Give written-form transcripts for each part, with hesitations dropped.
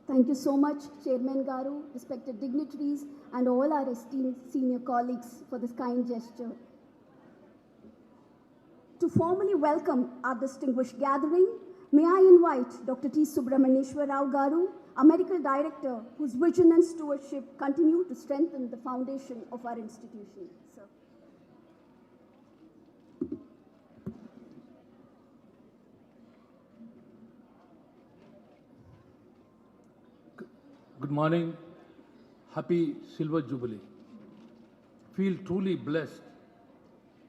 Thank you so much, Chairman Garu, respected dignitaries, and all our esteemed senior colleagues for this kind gesture. To formally welcome our distinguished gathering, may I invite Dr. T. Subramanyeshwar Rao Garu, our medical director, whose vision and stewardship continue to strengthen the foundation of our institution. Sir. Good morning. Happy Silver Jubilee. Feel truly blessed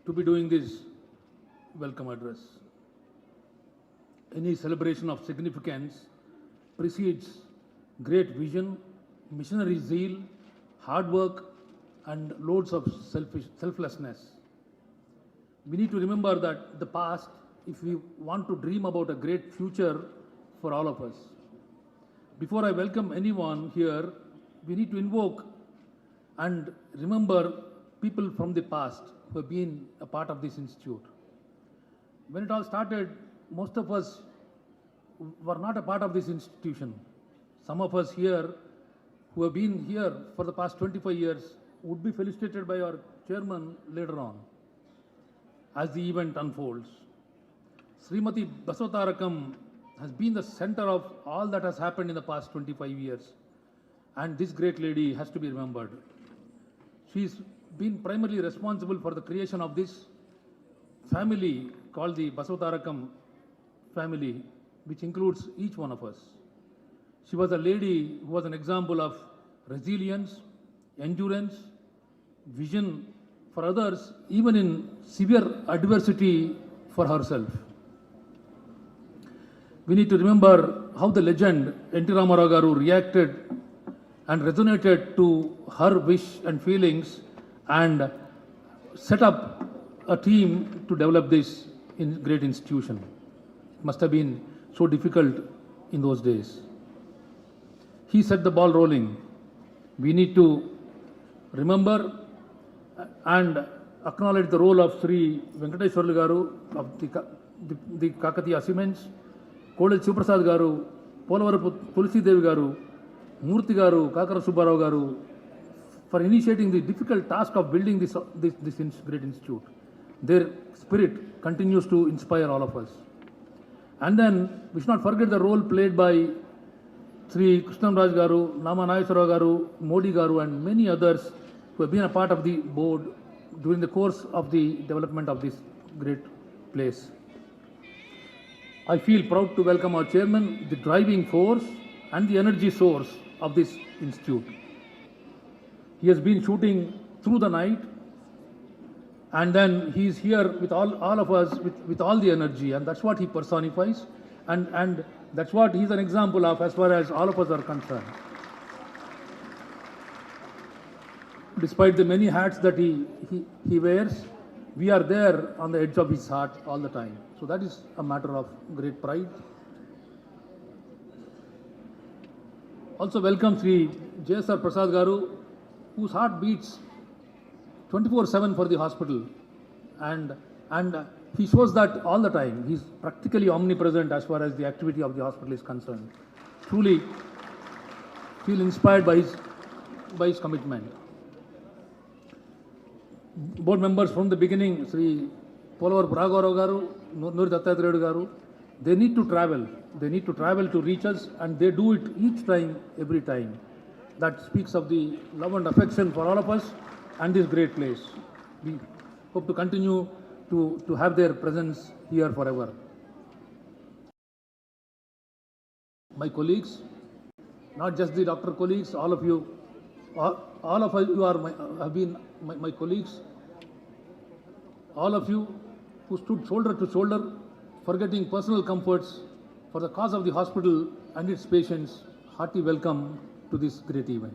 to be doing this welcome address. Any celebration of significance precedes great vision, missionary zeal, hard work, and loads of selflessness. We need to remember that the past if we want to dream about a great future for all of us. Before I welcome anyone here, we need to invoke and remember people from the past who have been a part of this institute. When it all started, most of us were not a part of this institution. Some of us here who have been here for the past 25 years would be felicitated by our chairman later on as the event unfolds. Srimati Basavatarakam has been the center of all that has happened in the past 25 years. And this great lady has to be remembered. She's been primarily responsible for the creation of this family called the Basavatarakam family, which includes each one of us. She was a lady who was an example of resilience, endurance, vision for others, even in severe adversity for herself. We need to remember how the legend N.T. Ramarao Garu reacted and resonated to her wish and feelings and set up a team to develop this great institution. It must have been so difficult in those days. He set the ball rolling. We need to remember and acknowledge the role of Sri Venkateshwarlu Garu of the Kakatiya Cements, Kodal Chiprasad Garu, Pawarpur Tulsi Devi Garu, Murthy Garu, Kakara Subbarao Garu, for initiating the difficult task of building this great institute. Their spirit continues to inspire all of us. And then we should not forget the role played by Sri Krishnam Raj Garu, Nama Nageswara Garu, Modi Garu, and many others who have been a part of the board during the course of the development of this great place. I feel proud to welcome our chairman, the driving force and the energy source of this institute. He has been shooting through the night, and then he is here with all of us with all the energy, and that's what he personifies, and that's what he's an example of as far as all of us are concerned. Despite the many hats that he wears, we are there on the edge of his heart all the time. So that is a matter of great pride. Also welcome Sri J.S.R. Prasad Garu, whose heart beats 24/7 for the hospital, and he shows that all the time. He's practically omnipresent as far as the activity of the hospital is concerned. Truly feel inspired by his commitment. Board members from the beginning, Sri Pawarpur Raur garu, Nori Dattu garu, they need to travel. They need to travel to reach us, and they do it each time, every time. That speaks of the love and affection for all of us and this great place. We hope to continue to have their presence here forever. My colleagues, not just the doctor colleagues, all of you, all of you have been my colleagues. All of you who stood shoulder to shoulder, forgetting personal comforts for the cause of the hospital and its patients, hearty welcome to this great event.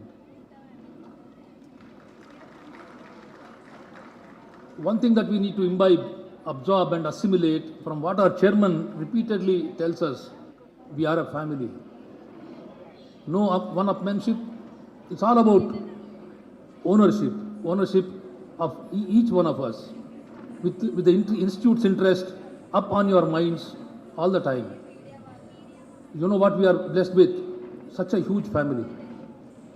One thing that we need to imbibe, absorb and assimilate from what our chairman repeatedly tells us, we are a family. No one-upmanship. It's all about ownership of each one of us, with the institute's interest up on your minds all the time. You know what we are blessed with? Such a huge family.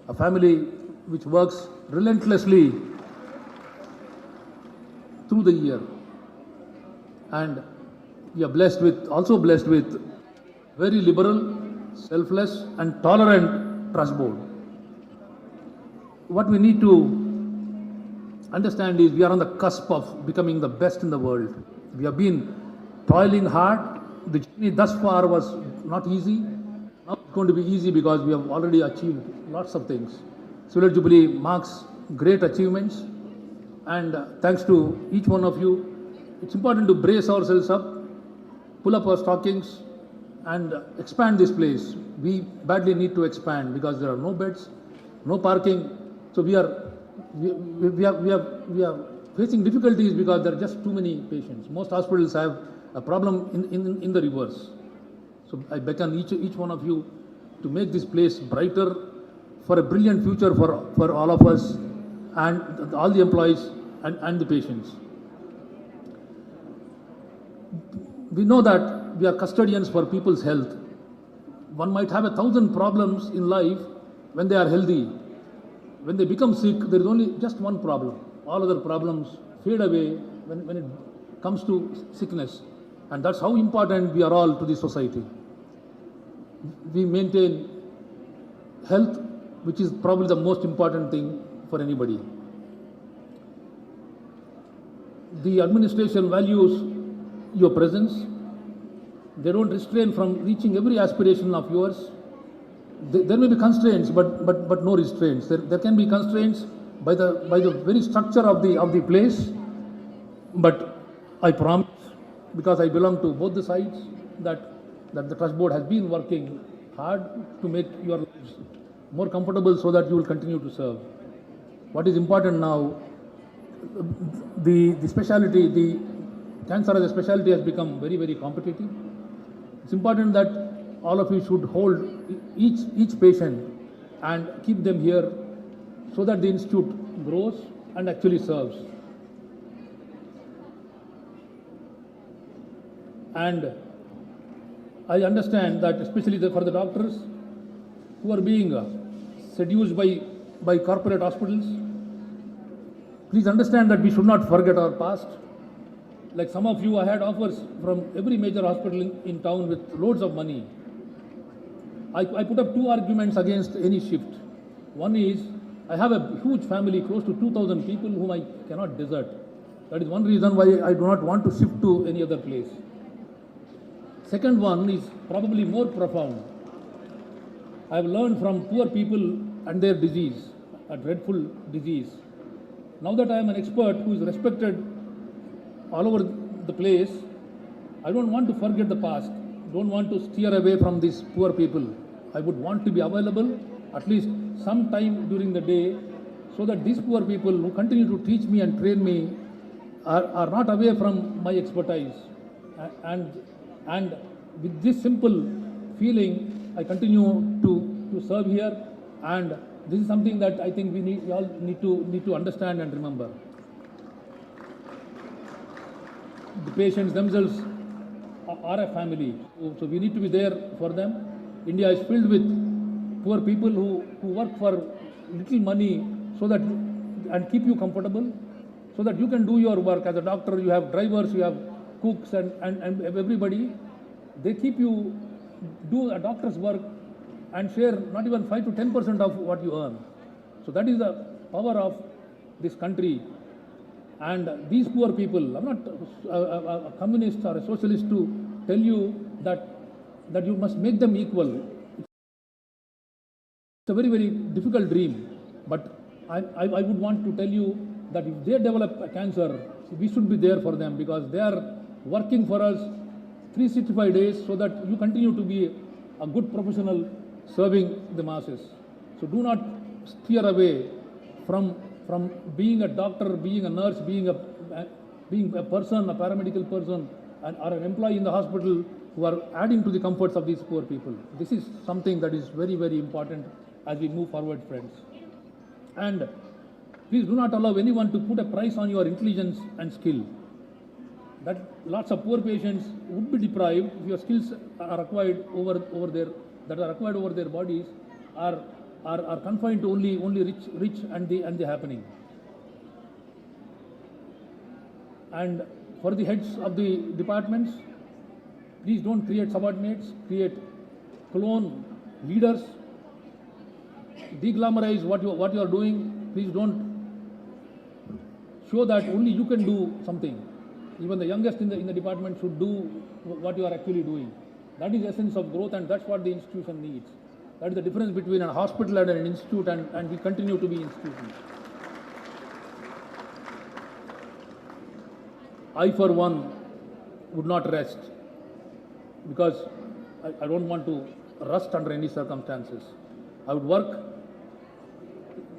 A family which works relentlessly through the year. And we are also blessed with very liberal, selfless and tolerant trust board. What we need to understand is we are on the cusp of becoming the best in the world. We have been toiling hard. The journey thus far was not easy. Now it's going to be easy because we have already achieved lots of things. Silver Jubilee marks great achievements, and thanks to each one of you, it's important to brace ourselves up, pull up our stockings and expand this place. We badly need to expand because there are no beds, no parking. So we are facing difficulties because there are just too many patients. Most hospitals have a problem in the reverse. So I beckon each one of you to make this place brighter for a brilliant future for all of us and all the employees and the patients. We know that we are custodians for people's health. One might have 1,000 problems in life when they are healthy. When they become sick, there is only just one problem. All other problems fade away when it comes to sickness. And that's how important we are all to the society. We maintain health, which is probably the most important thing for anybody. The administration values your presence. They don't restrain from reaching every aspiration of yours. There may be constraints, but no restraints. There can be constraints by the very structure of the place. But I promise, because I belong to both the sides, that the trust board has been working hard to make your lives more comfortable so that you will continue to serve. What is important now, the specialty, the cancer as a specialty has become very, very competitive. It's important that all of you should hold each patient and keep them here so that the institute grows and actually serves. And I understand that especially for the doctors who are being seduced by corporate hospitals, please understand that we should not forget our past. Like some of you, I had offers from every major hospital in town with loads of money. I put up two arguments against any shift. One is, I have a huge family, close to 2,000 people whom I cannot desert. That is one reason why I do not want to shift to any other place. Second one is probably more profound. I have learned from poor people and their disease, a dreadful disease. Now that I am an expert who is respected all over the place, I don't want to forget the past, don't want to steer away from these poor people. I would want to be available at least some time during the day so that these poor people who continue to teach me and train me are not away from my expertise. And with this simple feeling, I continue to serve here, and this is something that I think we all need to understand and remember. The patients themselves are a family, so we need to be there for them. India is filled with poor people who work for little money so that and keep you comfortable, so that you can do your work. As a doctor, you have drivers, you have cooks, and everybody. They keep you do a doctor's work and share not even 5 to 10% of what you earn. So that is the power of this country. And these poor people, I'm not a communist or a socialist to tell you that you must make them equal. It's a very, very difficult dream. But I would want to tell you that if they develop a cancer, we should be there for them, because they are working for us 365 days so that you continue to be a good professional serving the masses. So do not steer away from being a doctor, being a nurse, being a person, a paramedical person, or an employee in the hospital who are adding to the comforts of these poor people. This is something that is very, very important as we move forward, friends. And please do not allow anyone to put a price on your intelligence and skill. That lots of poor patients would be deprived if your skills are acquired over their bodies are confined to only rich and the happening. And for the heads of the departments, please don't create subordinates, create clone leaders, deglamorize what you are doing. Please don't show that only you can do something. Even the youngest in the department should do what you are actually doing. That is the essence of growth, and that's what the institution needs. That is the difference between a hospital and an institute, and we continue to be institutions. I, for one, would not rest, because I don't want to rust under any circumstances. I would work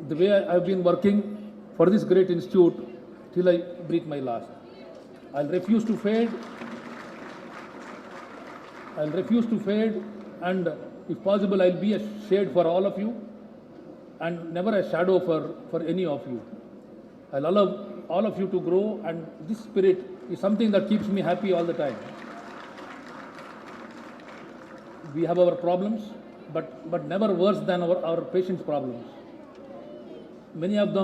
the way I've been working for this great institute till I breathe my last. I'll refuse to fade. And if possible, I'll be a shade for all of you and never a shadow for any of you. I'll allow all of you to grow, and this spirit is something that keeps me happy all the time. We have our problems, but never worse than our patients' problems. Many of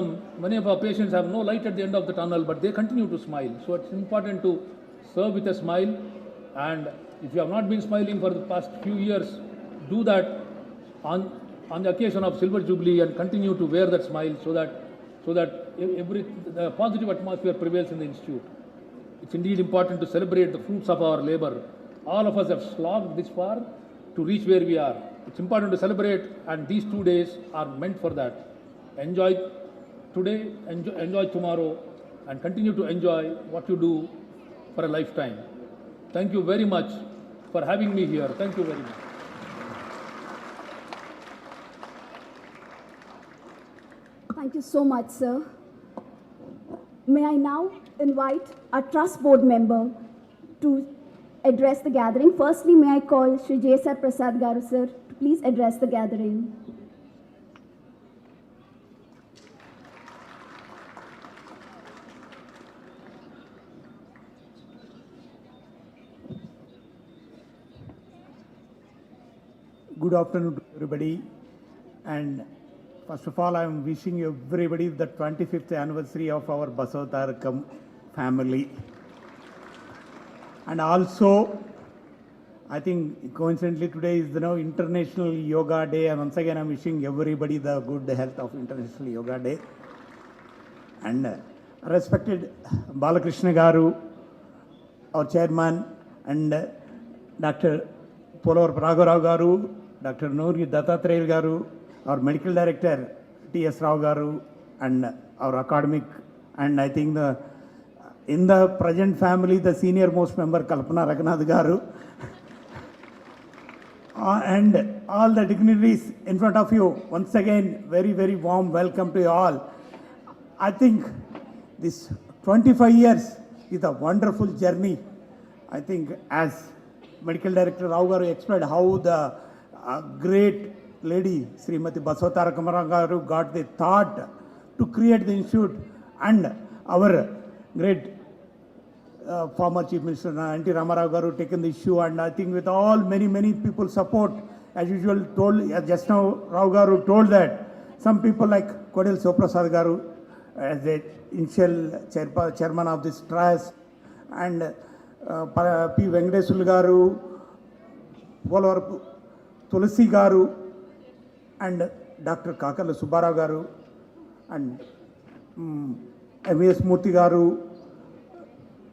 our patients have no light at the end of the tunnel, but they continue to smile. So it's important to serve with a smile. And if you have not been smiling for the past few years, do that on the occasion of Silver Jubilee, and continue to wear that smile so that the positive atmosphere prevails in the institute. It's indeed important to celebrate the fruits of our labor. All of us have slogged this far to reach where we are. It's important to celebrate, and these 2 days are meant for that. Enjoy today, enjoy tomorrow, and continue to enjoy what you do for a lifetime. Thank you very much for having me here. Thank you very much. Thank you so much, sir. May I now invite our trust board member to address the gathering. Firstly, may I call Shri J.S.R. Prasad Garu, sir, to please address the gathering. Good afternoon to everybody, and first of all, I am wishing everybody the 25th anniversary of our Basavatarakam family. And also, I think coincidentally today is International Yoga Day, and once again I'm wishing everybody the good health of International Yoga Day. And respected Balakrishna Garu, our chairman, and Dr. Pawarpur Raur Garu, Dr. Nori Dattu Garu, our medical director T.S. Rao Garu, and our academic, and I think in the present family, the senior most member Kalpana Raghunath Garu, and all the dignitaries in front of you. Once again, very, very warm welcome to you all. I think this 25 years is a wonderful journey. I think as Medical Director Rao Garu explained how the great lady, Srimati Basavatarakam garu, got the thought to create the institute, and our great former Chief Minister N.T. Ramarao garu taken the issue, and I think with all many people support, as usual told, just now Rao garu told that some people like Kodil Soprasad garu as the initial chairman of this trust, and P. Venkateswarlu garu, Pawarpur Tulasi garu, and Dr. Kakala Subbarao garu, and M.S. Murthy garu,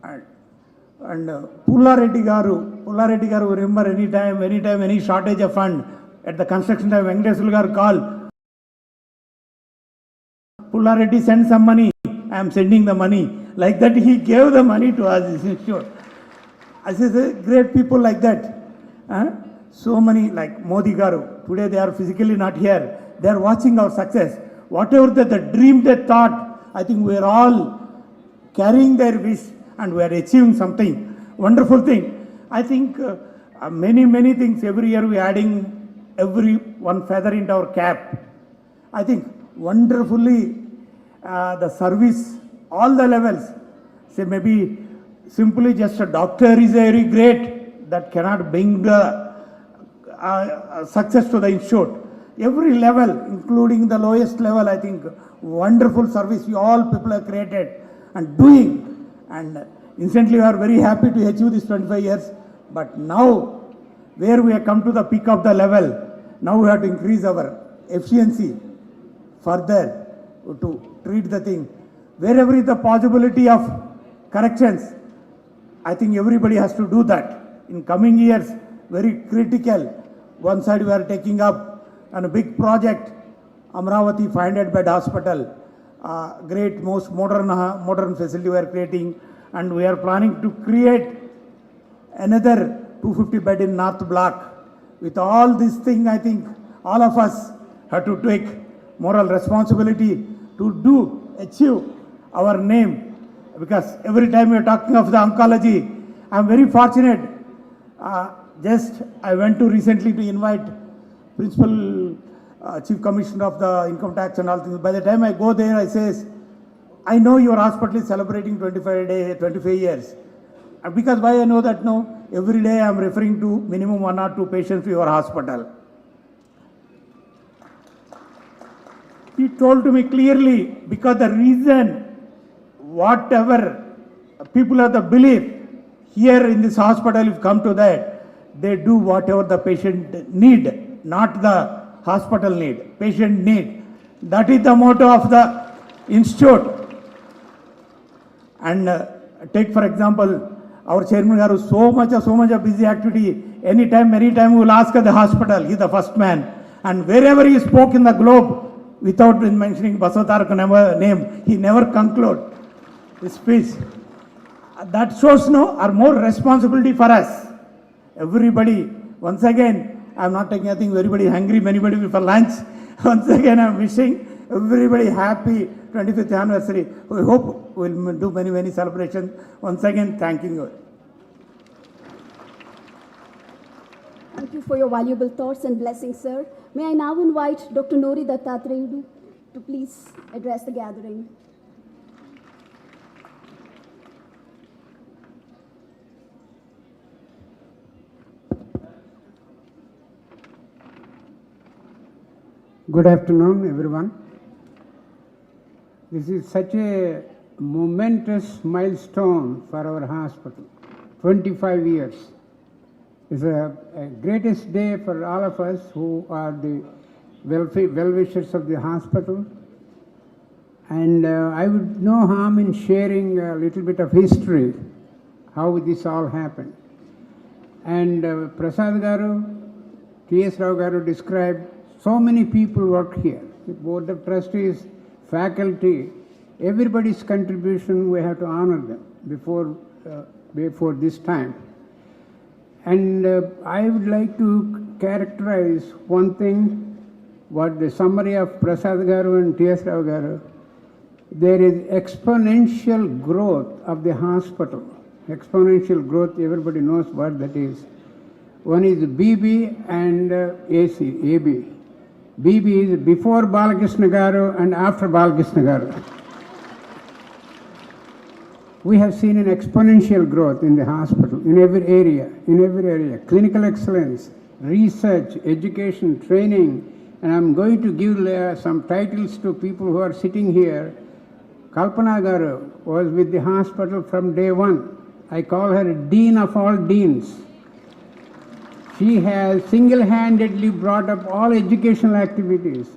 and Pulla Reddy garu, remember anytime, any shortage of fund, at the construction time, Venkateswarlu garu call, Pulla Reddy send some money, I am sending the money. Like that he gave the money to us, this institute. I say, great people like that. So many, like Modi garu, today they are physically not here, they are watching our success. Whatever the dream they thought, I think we are all carrying their wish and we are achieving something, wonderful thing. I think many things, every year we are adding every one feather into our cap. I think wonderfully the service, all the levels, say maybe simply just a doctor is very great, that cannot bring the success to the institute. Every level, including the lowest level, I think wonderful service you all people have created and doing. And instantly we are very happy to achieve this 25 years. But now, where we have come to the peak of the level, now we have to increase our efficiency further to treat the thing. Wherever is the possibility of corrections, I think everybody has to do that. In coming years, very critical. One side we are taking up on a big project, Amravati 500-bed hospital, great, most modern facility we are creating, and we are planning to create another 250-bed in North Block. With all this thing, I think all of us have to take moral responsibility to achieve our name, because every time we are talking of the oncology, I am very fortunate. I went to recently to invite Principal Chief Commissioner of the Income Tax and all things. By the time I go there, I says, I know your hospital is celebrating 25 years. Because why I know that now? Every day I am referring to minimum 1 or 2 patients to your hospital. He told to me clearly, because the reason, whatever people have the belief, here in this hospital, if come to that, they do whatever the patient need, not the hospital need, patient need. That is the motto of the institute. And take for example, our chairman garu, so much of busy activity. Anytime we will ask at the hospital, he is the first man. And wherever he spoke in the globe, without mentioning Basavatarakam name, he never conclude his speech. That shows are more responsibility for us. Everybody, once again, I am not taking anything, everybody hungry, anybody for lunch. Once again, I am wishing everybody happy 25th anniversary. We hope we will do many celebrations. Once again, thanking you. Thank you for your valuable thoughts and blessings, sir. May I now invite Dr. Nori Dattu to please address the gathering. Good afternoon, everyone. This is such a momentous milestone for our hospital. 25 years. It's a greatest day for all of us who are the well-wishers of the hospital. And I would no harm in sharing a little bit of history, how this all happened. And Prasad Garu, T.S. Rao Garu described so many people work here. The board of trustees, faculty, everybody's contribution, we have to honor them before this time. And I would like to characterize one thing, what the summary of Prasad Garu and T.S. Rao Garu. There is exponential growth of the hospital. Exponential growth, everybody knows what that is. One is BB and AB. BB is before Balakrishna Garu and after Balakrishna Garu. We have seen an exponential growth in the hospital, in every area, clinical excellence, research, education, training, and I'm going to give some titles to people who are sitting here. Kalpana Garu was with the hospital from day one. I call her Dean of all Deans. She has single-handedly brought up all educational activities,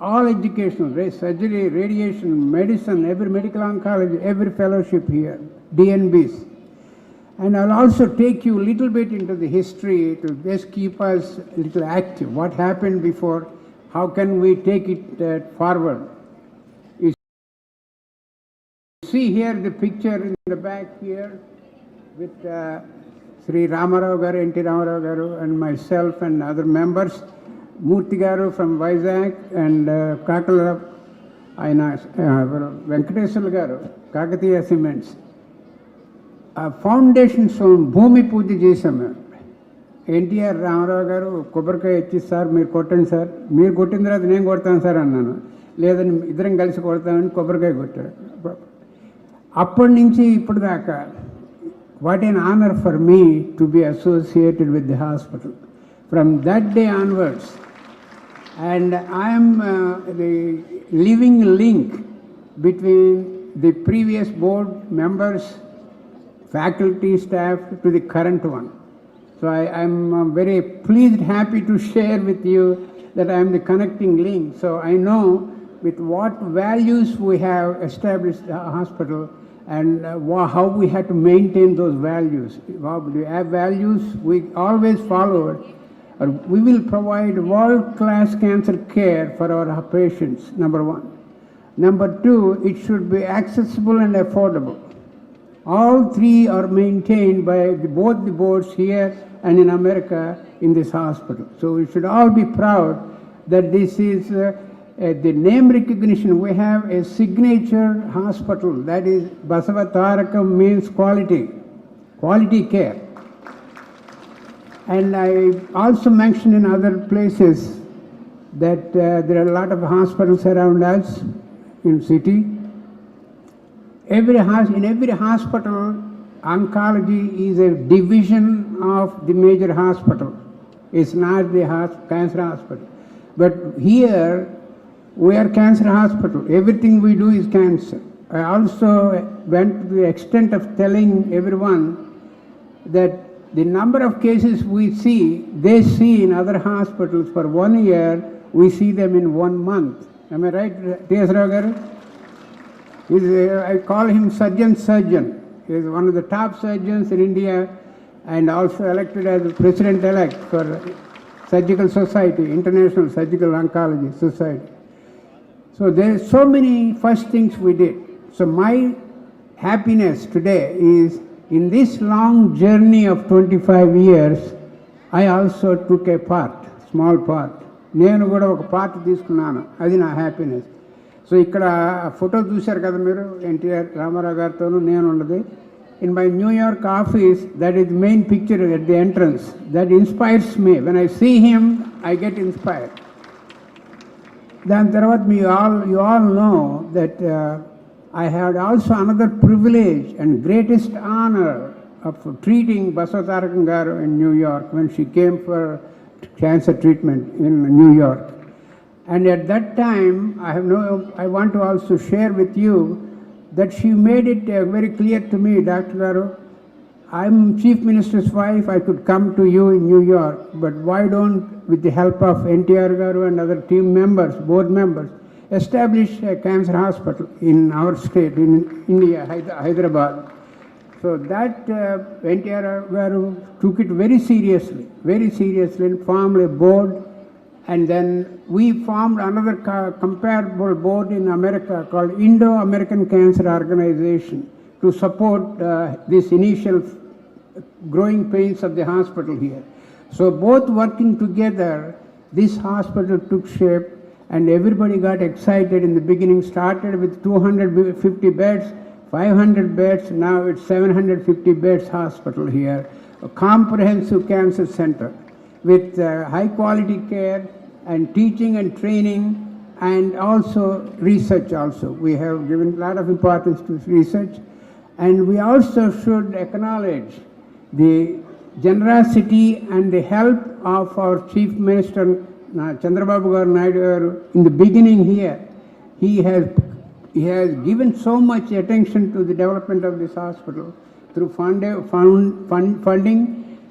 all educational, surgery, radiation, medicine, every medical oncology, every fellowship here, DNBs. And I'll also take you a little bit into the history to just keep us a little active. What happened before? How can we take it forward? You see here the picture in the back here with Sri Ramarao Garu, N.T. Ramarao Garu, and myself and other members. Murthy Garu from Vizag and Kakala Venkateswara Garu, Kakatiya Cements. Foundation stone, Bhumi Puja Chesam. NTR Ramarao Garu, Kobarkaya Ichi sir, meer kottandi sir. Meer kottin tarvata nenu koడతాను sir అన్నాను. లేదని ఇద్దరం కలిసి కొడతామని కొబ్బరికాయ కొట్టారు. అప్పటి నుంచి ఇప్పుడు దాకా what an honor for me to be associated with the hospital. From that day onwards, and I am the living link between the previous board members, faculty, staff to the current one. So I am very pleased, happy to share with you that I am the connecting link. So I know with what values we have established the hospital and how we have to maintain those values. We have values, we always follow it. We will provide world-class cancer care for our patients, number one. Number two, it should be accessible and affordable. All three are maintained by both the boards here and in America in this hospital. So we should all be proud that this is the name recognition. We have a signature hospital, that is Basavatarakam, means quality care. And I also mentioned in other places that there are a lot of hospitals around us in city. In every hospital, oncology is a division of the major hospital. It's not the cancer hospital. But here, we are cancer hospital. Everything we do is cancer. I also went to the extent of telling everyone that the number of cases we see, they see in other hospitals for 1 year, we see them in 1 month. Am I right, T.S. Rao Garu? I call him surgeon. He is one of the top surgeons in India and also elected as president-elect for Surgical Society, International Surgical Oncology Society. So there are so many first things we did. So my happiness today is in this long journey of 25 years, I also took a part, small part. నేను కూడా ఒక part తీసుకున్నాను, అది నా happiness. So ఇక్కడ photo చూశారు కదా మీరు, ఎన్టీఆర్ రామారావు గారితోనూ నేను ఉన్నది. In my New York office, that is the main picture at the entrance. That inspires me. When I see him, I get inspired. Then you all know that I had also another privilege and greatest honor of treating Basavatarakam Garu in New York when she came for cancer treatment in New York. And at that time, I want to also share with you that she made it very clear to me, Dr. Garu, I'm Chief Minister's wife, I could come to you in New York, but why don't, with the help of NTR Garu and other team members, board members, establish a cancer hospital in our state, in India, Hyderabad. So that NTR Garu took it very seriously, and formed a board. And then we formed another comparable board in America called Indo-American Cancer Organization to support this initial growing pains of the hospital here. So both working together, this hospital took shape and everybody got excited in the beginning. Started with 250 beds, 500 beds, now it's 750 beds hospital here. A comprehensive cancer center with high quality care and teaching and training, and also research also. We have given a lot of importance to research, and we also should acknowledge the generosity and the help of our Chief Minister Chandrababu Garu Naidu garu. In the beginning here, he has given so much attention to the development of this hospital through funding,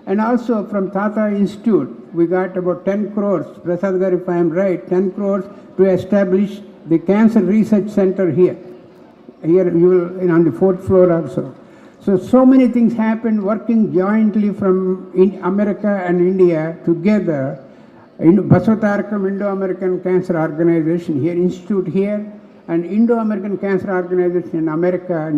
and also from Tata Institute. We got about 10 crores, Prasad garu, if I am right, 10 crores to establish the Cancer Research Center here. Here you will, on the 4th floor also. So many things happened working jointly from America and India together. Basavatarakam Indo-American Cancer Organization here, institute here, and Indo-American Cancer Organization in America,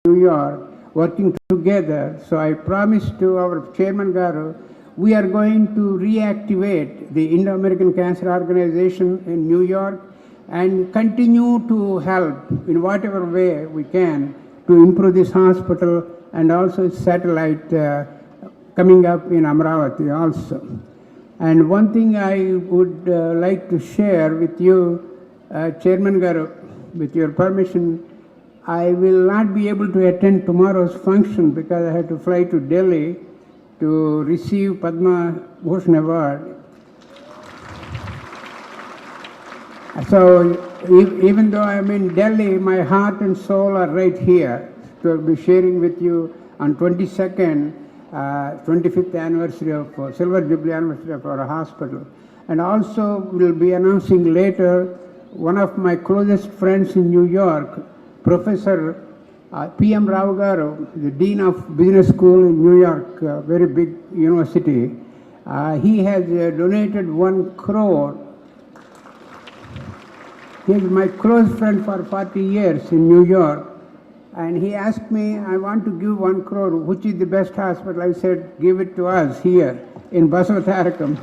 New York, working together. So I promised to our Chairman Garu, we are going to reactivate the Indo-American Cancer Organization in New York and continue to help in whatever way we can to improve this hospital, and also its satellite coming up in Amravati also. And one thing I would like to share with you, Chairman Garu, with your permission, I will not be able to attend tomorrow's function because I have to fly to Delhi to receive Padma Bhushan Award. So even though I'm in Delhi, my heart and soul are right here to be sharing with you on 22nd, 25th anniversary of Silver Jubilee anniversary of our hospital. And also we'll be announcing later one of my closest friends in New York, Professor P.M. Rao garu, the Dean of Business School in New York, very big university. He has donated 1 crore. He is my close friend for 40 years in New York, and he asked me, I want to give 1 crore, which is the best hospital? I said, give it to us here in Basavatarakam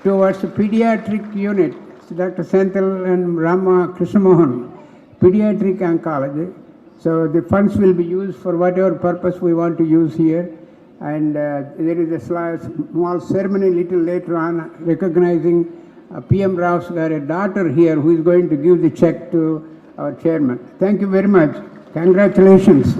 towards the pediatric unit, Dr. Senthil and Rama Krishnamohan, pediatric oncology. So the funds will be used for whatever purpose we want to use here. And there is a small ceremony little later on recognizing P.M. Rao's got a daughter here who is going to give the check to our chairman. Thank you very much. Congratulations.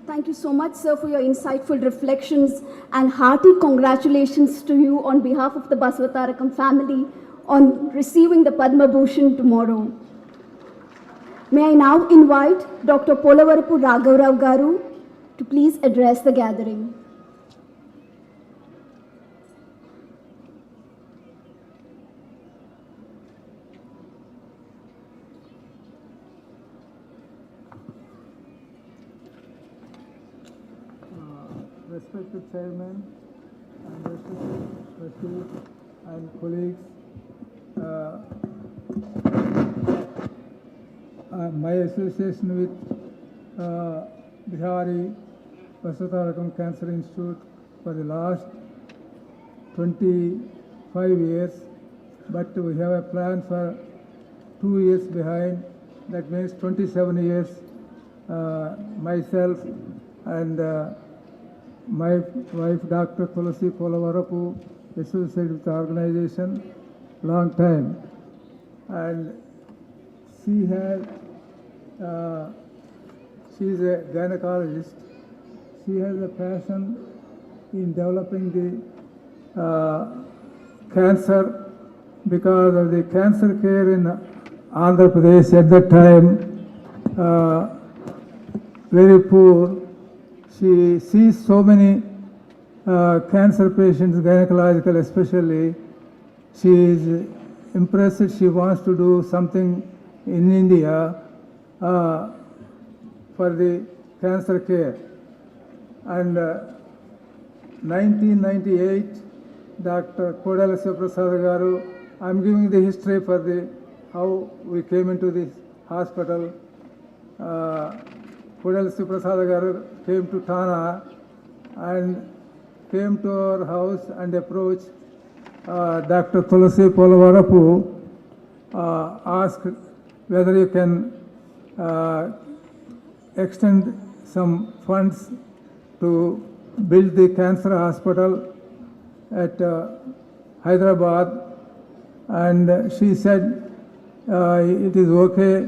Thank you so much, sir, for your insightful reflections, and hearty congratulations to you on behalf of the Basavatarakam family on receiving the Padma Bhushan tomorrow. May I now invite Dr. Pawarpur Raur garu to please address the gathering. Respected Chairman and respected trustees and colleagues, my association with Bihari Basavatarakam Cancer Institute for the last 25 years, but we have a plan for 2 years behind, that means 27 years. Myself and my wife, Dr. Tulasi Pawarpur, associated with the organization long time, and she is a gynecologist. She has a passion in developing the cancer, because of the cancer care in Andhra Pradesh at that time very poor. She sees so many cancer patients, gynecological especially. She is impressed. She wants to do something in India for the cancer care. And 1998, Dr. Kodala Prasad garu, I'm giving the history for how we came into this hospital. Kodala Prasad garu came to Thana and came to our house and approached Dr. Tulasi Pawarpur, asked whether you can extend some funds to built the cancer hospital at Hyderabad, and she said, it is okay.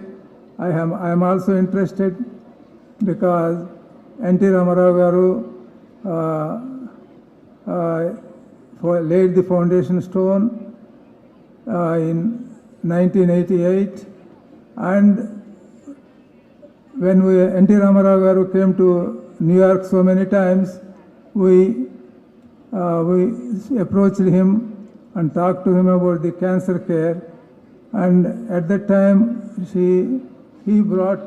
I am also interested because N.T. Ramarao garu laid the foundation stone in 1988, and when N.T. Ramarao garu came to New York so many times, we approached him and talked to him about the cancer care, and at that time he brought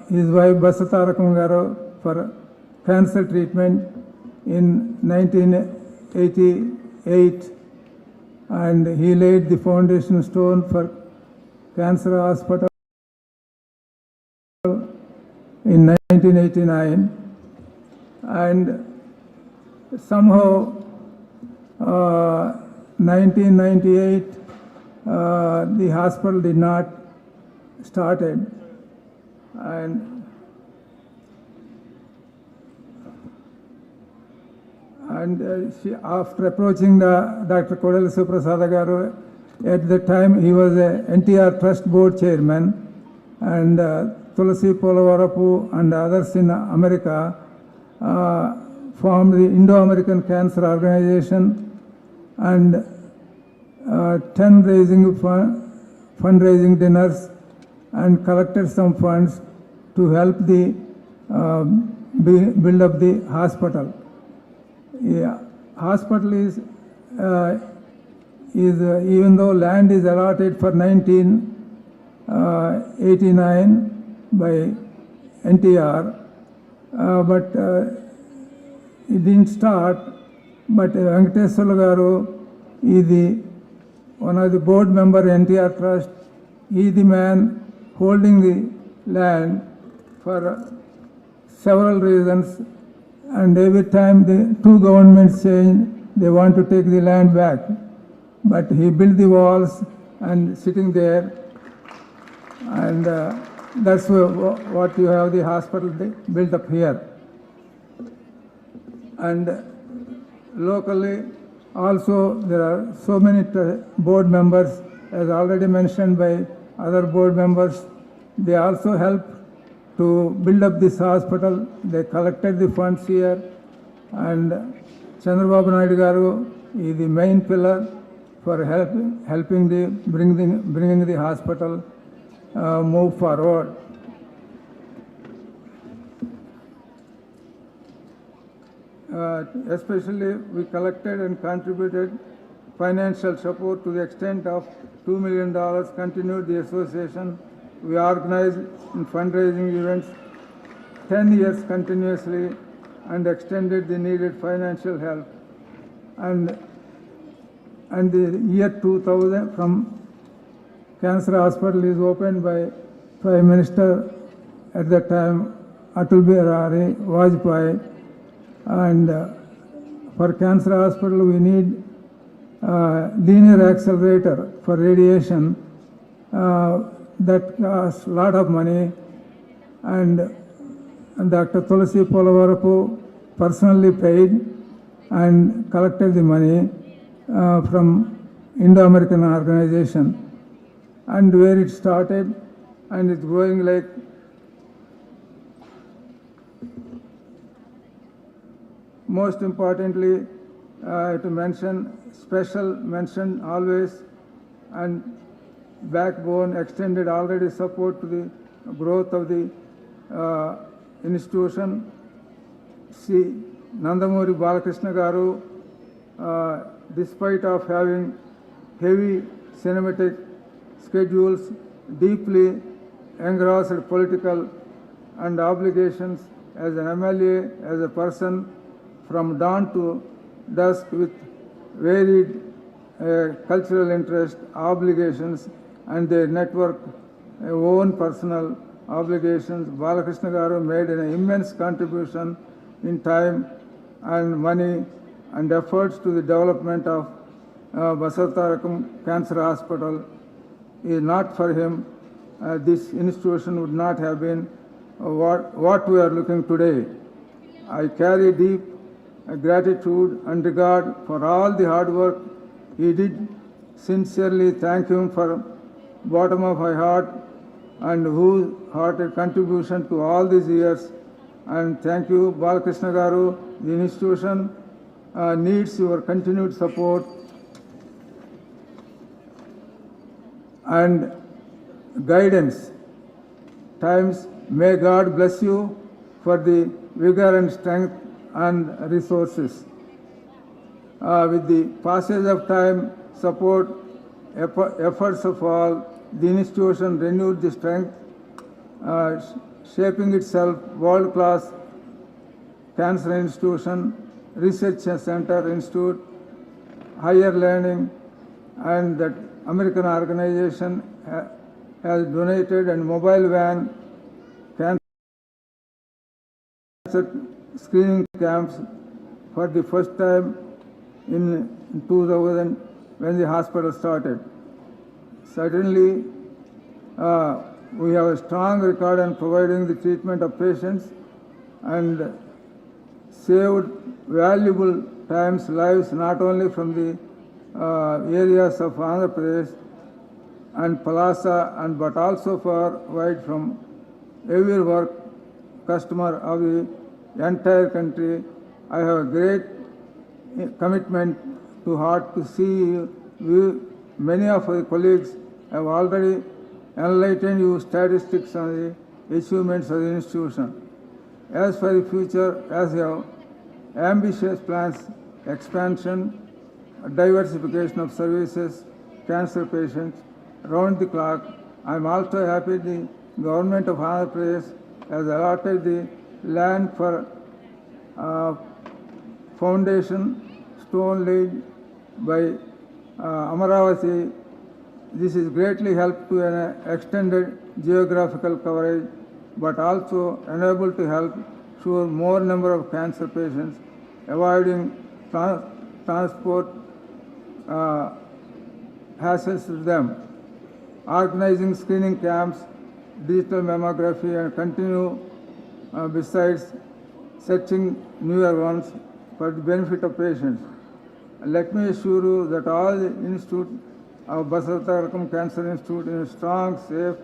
his wife Basavatarakam garu for cancer treatment in 1988, and he laid the foundation stone for cancer hospital in 1989, and somehow 1998 the hospital did not started, and she, after approaching the Dr. Kodali Suprasada garu, at the time he was a NTR Trust Board Chairman, and Tulasi Pawarpur and others in America formed the Indo-American Cancer Organization, and 10 fundraising dinners, and collected some funds to help the build up the hospital. Yeah, hospital is even though land is allotted for 1989 by NTR, but it didn't start. But Venkateswara garu is one of the board member NTR Trust. He is the man holding the land for several reasons, and every time the two governments change, they want to take the land back. But he built the walls and sitting there, and that's what you have the hospital built up here. And locally also there are so many board members, as already mentioned by other board members. They also helped to build up this hospital. They collected the funds here, and Chandrababu Naidu garu is the main pillar for helping bringing the hospital move forward. Especially we collected and contributed financial support to the extent of $2 million, continued the association. We organized fundraising events 10 years continuously and extended the needed financial help. And the year 2000, from Cancer Hospital is opened by Prime Minister at that time, Atal Bihari Vajpayee. And for Cancer Hospital, we need linear accelerator for radiation. That costs a lot of money, and Dr. Tulasi Pawarpur personally paid and collected the money from Indo-American organization, and where it started, and it's growing like most importantly to mention, special mention always, and backbone extended already support to the growth of the institution. See, Nandamuri Balakrishna garu, despite of having heavy cinematic schedules, deeply engrossed political and obligations as an MLA, as a person, from dawn to dusk with varied cultural interest, obligations, and their network, own personal obligations. Balakrishna garu made an immense contribution in time and money and efforts to the development of Basavatarakam Cancer Hospital. If not for him, this institution would not have been what we are looking today. I carry deep gratitude and regard for all the hard work he did. Sincerely thank him for bottom of my heart and wholehearted contribution to all these years. And thank you, Balakrishna Garu. The institution needs your continued support and guidance. Times, may God bless you for the vigor and strength and resources. With the passage of time, support, efforts of all, the institution renewed the strength, shaping itself world-class cancer institution, research center institute, higher learning, and that American organization has donated and mobile van cancer screening camps for the first time in 2000 when the hospital started. Certainly, we have a strong record in providing the treatment of patients and saved valuable times, lives, not only from the areas of Andhra Pradesh and Palasa, but also for wide from every work customer of the entire country. I have a great commitment to heart to see you. Many of our colleagues have already enlightened you statistics on the achievements of the institution. As for the future, as you have ambitious plans, expansion, diversification of services, cancer patients, round the clock. I am also happy the government of Andhra Pradesh has allotted the land for foundation stone laid by Amaravati. This is greatly helped to an extended geographical coverage, but also enable to help sure more number of cancer patients, avoiding transport hassles to them, organizing screening camps, digital mammography, and continue besides searching newer ones for the benefit of patients. Let me assure you that all the institute of Basavatarakam Cancer Institute in strong, safe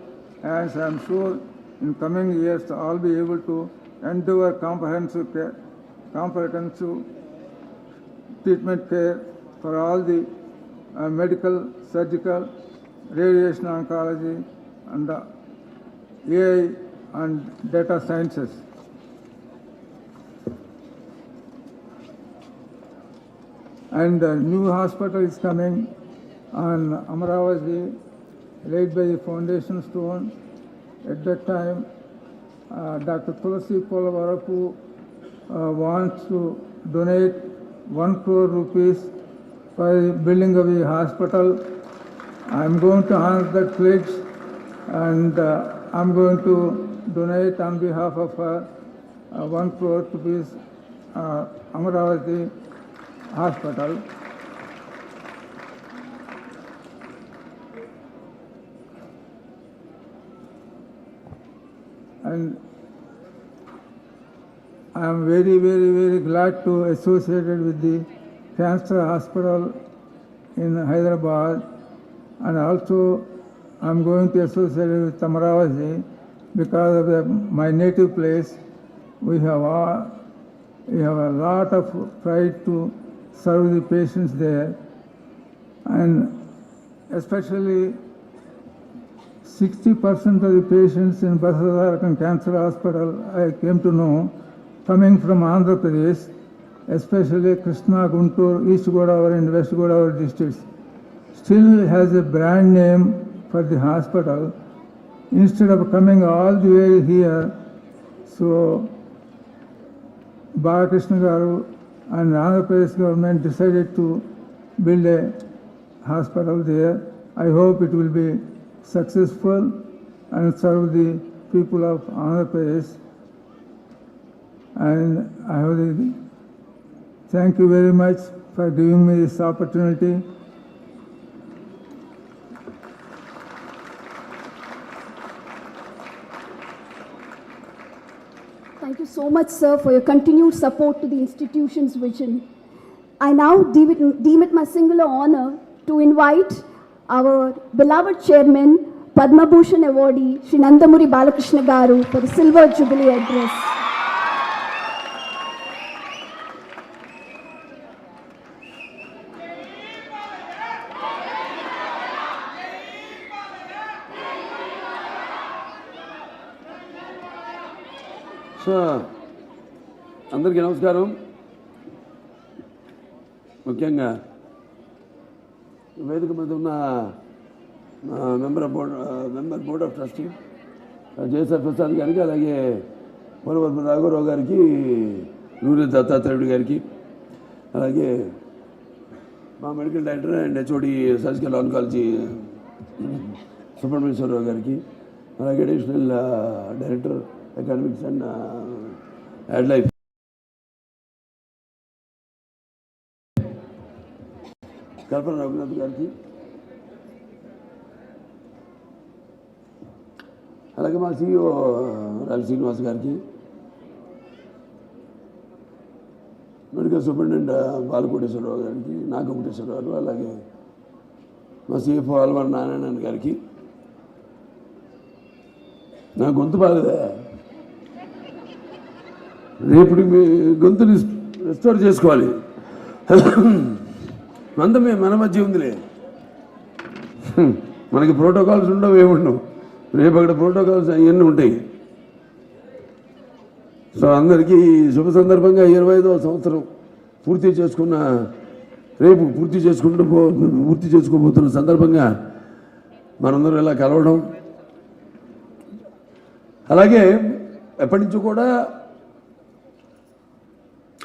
hands. I am sure in coming years all be able to endeavor comprehensive treatment care for all the medical, surgical, radiation oncology, and AI and data sciences. And a new hospital is coming on Amaravati, laid by the foundation stone. At that time, Dr. Tulasi Pawarpur Raur wants to donate 1 crore rupees for the building of the hospital. I am going to honor that pledge, and I am going to donate on behalf of 1 crore rupees Amaravati Hospital. And I am very, very, very glad to associated with the cancer hospital in Hyderabad, and also I am going to associate with Amaravati because of my native place. We have a lot of pride to serve the patients there, and especially 60% of the patients in Basavatarakam Cancer Hospital, I came to know, coming from Andhra Pradesh, especially Krishna, Guntur, East Godavari and West Godavari districts, still has a brand name for the hospital instead of coming all the way here. So Balakrishna Garu and Andhra Pradesh government decided to build a hospital there. I hope it will be successful and serve the people of Andhra Pradesh. And I have the thank you very much for giving me this opportunity. Thank you so much, sir, for your continued support to the institution's vision. I now deem it my singular honor to invite our beloved chairman, Padma Bhushan awardee, Shri Nandamuri Balakrishna Garu, for the Silver Jubilee address. So అందరికీ నమస్కారం. ముఖ్యంగా వేదిక మీద ఉన్న member board of trustee జయసర్ ప్రసాద్ గారికి, అలాగే పవర్పూర్ రాఘవరావు గారికి, నూరి దత్తాత్రేయుడు గారికి, అలాగే మా medical director and HOD surgical oncology Subrahmanyeswararao గారికి, అలాగే అడిషనల్ డైరెక్టర్ అకాడమిక్స్ అండ్ యాడ్ లైఫ్ కల్పన రఘునాథ్ గారికి, అలాగే మా సిఇఓ రావి శ్రీనివాస్ గారికి, మెడికల్ సూపరింటెండెంట్ బాలకోటేశ్వరరావు గారికి, నాగకోటేశ్వరరావు గారు, అలాగే మా సిఎఫ్ఓ అల్వార్ నారాయణన్ గారికి. నా గొంతు బాగలేదా? రేపు మీ గొంతుని రెస్టోర్ చేసుకోవాలి. మన మధ్య ఉందిలే, మనకి ప్రోటోకాల్స్ ఉండవు, ఏముండవు. రేపు అక్కడ ప్రోటోకాల్స్ అవన్నీ ఉంటాయి. సో అందరికీ శుభ సందర్భంగా 25వ సంవత్సరం రేపు పూర్తి చేసుకోబోతున్న సందర్భంగా మనందరం ఇలా కలవడం, అలాగే ఎప్పటి నుంచో కూడా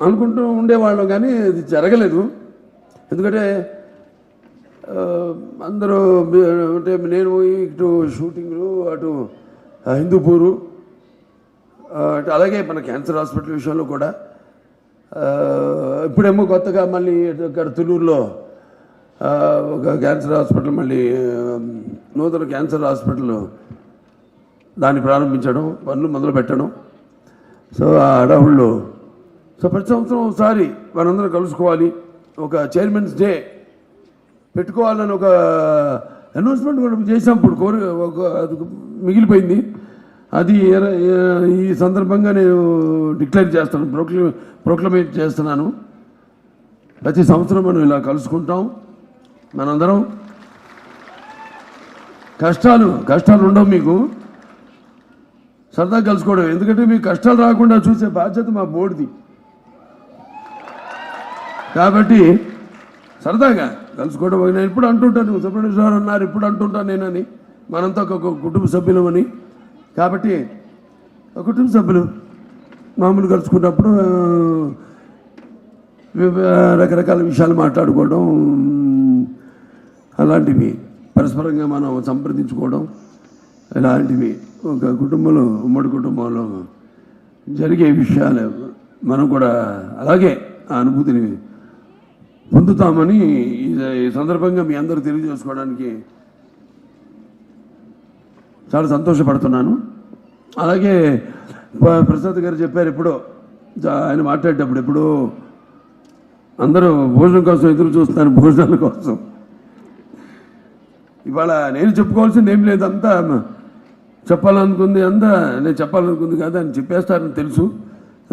అనుకుంటూ ఉండేవాళ్ళం, కానీ అది జరగలేదు. ఎందుకంటే అందరూ అంటే నేను ఇటు షూటింగ్లు, అటు హిందూపూరు, అలాగే మన క్యాన్సర్ హాస్పిటల్ విషయంలో కూడా ఇప్పుడేమో కొత్తగా మళ్ళీ ఇక్కడ తుళ్ళూరులో ఒక క్యాన్సర్ హాస్పిటల్, మళ్ళీ నూతన క్యాన్సర్ హాస్పిటల్ దాన్ని ప్రారంభించడం, పనులు మొదలు పెట్టడం. సో ఆ అడవుల్లో ప్రతి సంవత్సరం ఒకసారి మనందరం కలుసుకోవాలి, ఒక చైర్మన్స్ డే పెట్టుకోవాలని ఒక అనౌన్స్మెంట్ కూడా చేసాం. ఇప్పుడు అది మిగిలిపోయింది. అది ఈ సందర్భంగా నేను డిక్లేర్ చేస్తాను, ప్రొక్లమేట్ చేస్తున్నాను. ప్రతి సంవత్సరం మనం ఇలా కలుసుకుంటాం. మనందరం కష్టాలు ఉండవు మీకు, సరదాగా కలుసుకోవడం. ఎందుకంటే మీకు కష్టాలు రాకుండా చూసే బాధ్యత మా బోర్డుది. కాబట్టి సరదాగా కలుసుకోవడం. నేను ఇప్పుడు అంటుంటాను, సుబ్రహ్మణ్యేశ్వరరావు అన్నారు, ఇప్పుడు అంటుంటాను నేనని, మనంతా ఒక కుటుంబ సభ్యులమని. కాబట్టి కుటుంబ సభ్యులు మామూలు కలుసుకున్నప్పుడు రకరకాల విషయాలు మాట్లాడుకోవడం, అలాంటివి పరస్పరంగా మనం సంప్రదించుకోవడం, ఇలాంటివి ఒక కుటుంబంలో, ఉమ్మడి కుటుంబంలో జరిగే విషయాలు మనం కూడా అలాగే ఆ అనుభూతిని పొందుతామని ఈ సందర్భంగా మీ అందరూ తెలియజేసుకోవడానికి చాలా సంతోషపడుతున్నాను. అలాగే ప్రసాద్ గారు చెప్పారు, ఎప్పుడో ఆయన మాట్లాడేటప్పుడు, ఎప్పుడో అందరూ భోజనం కోసం ఎదురు చూస్తున్నారు, భోజనాల కోసం. ఇవాళ నేను చెప్పుకోవాల్సింది ఏం లేదు, అంతా చెప్పాలనుకుంది నేను చెప్పాలనుకుంది కాదు అని చెప్పేస్తారని తెలుసు.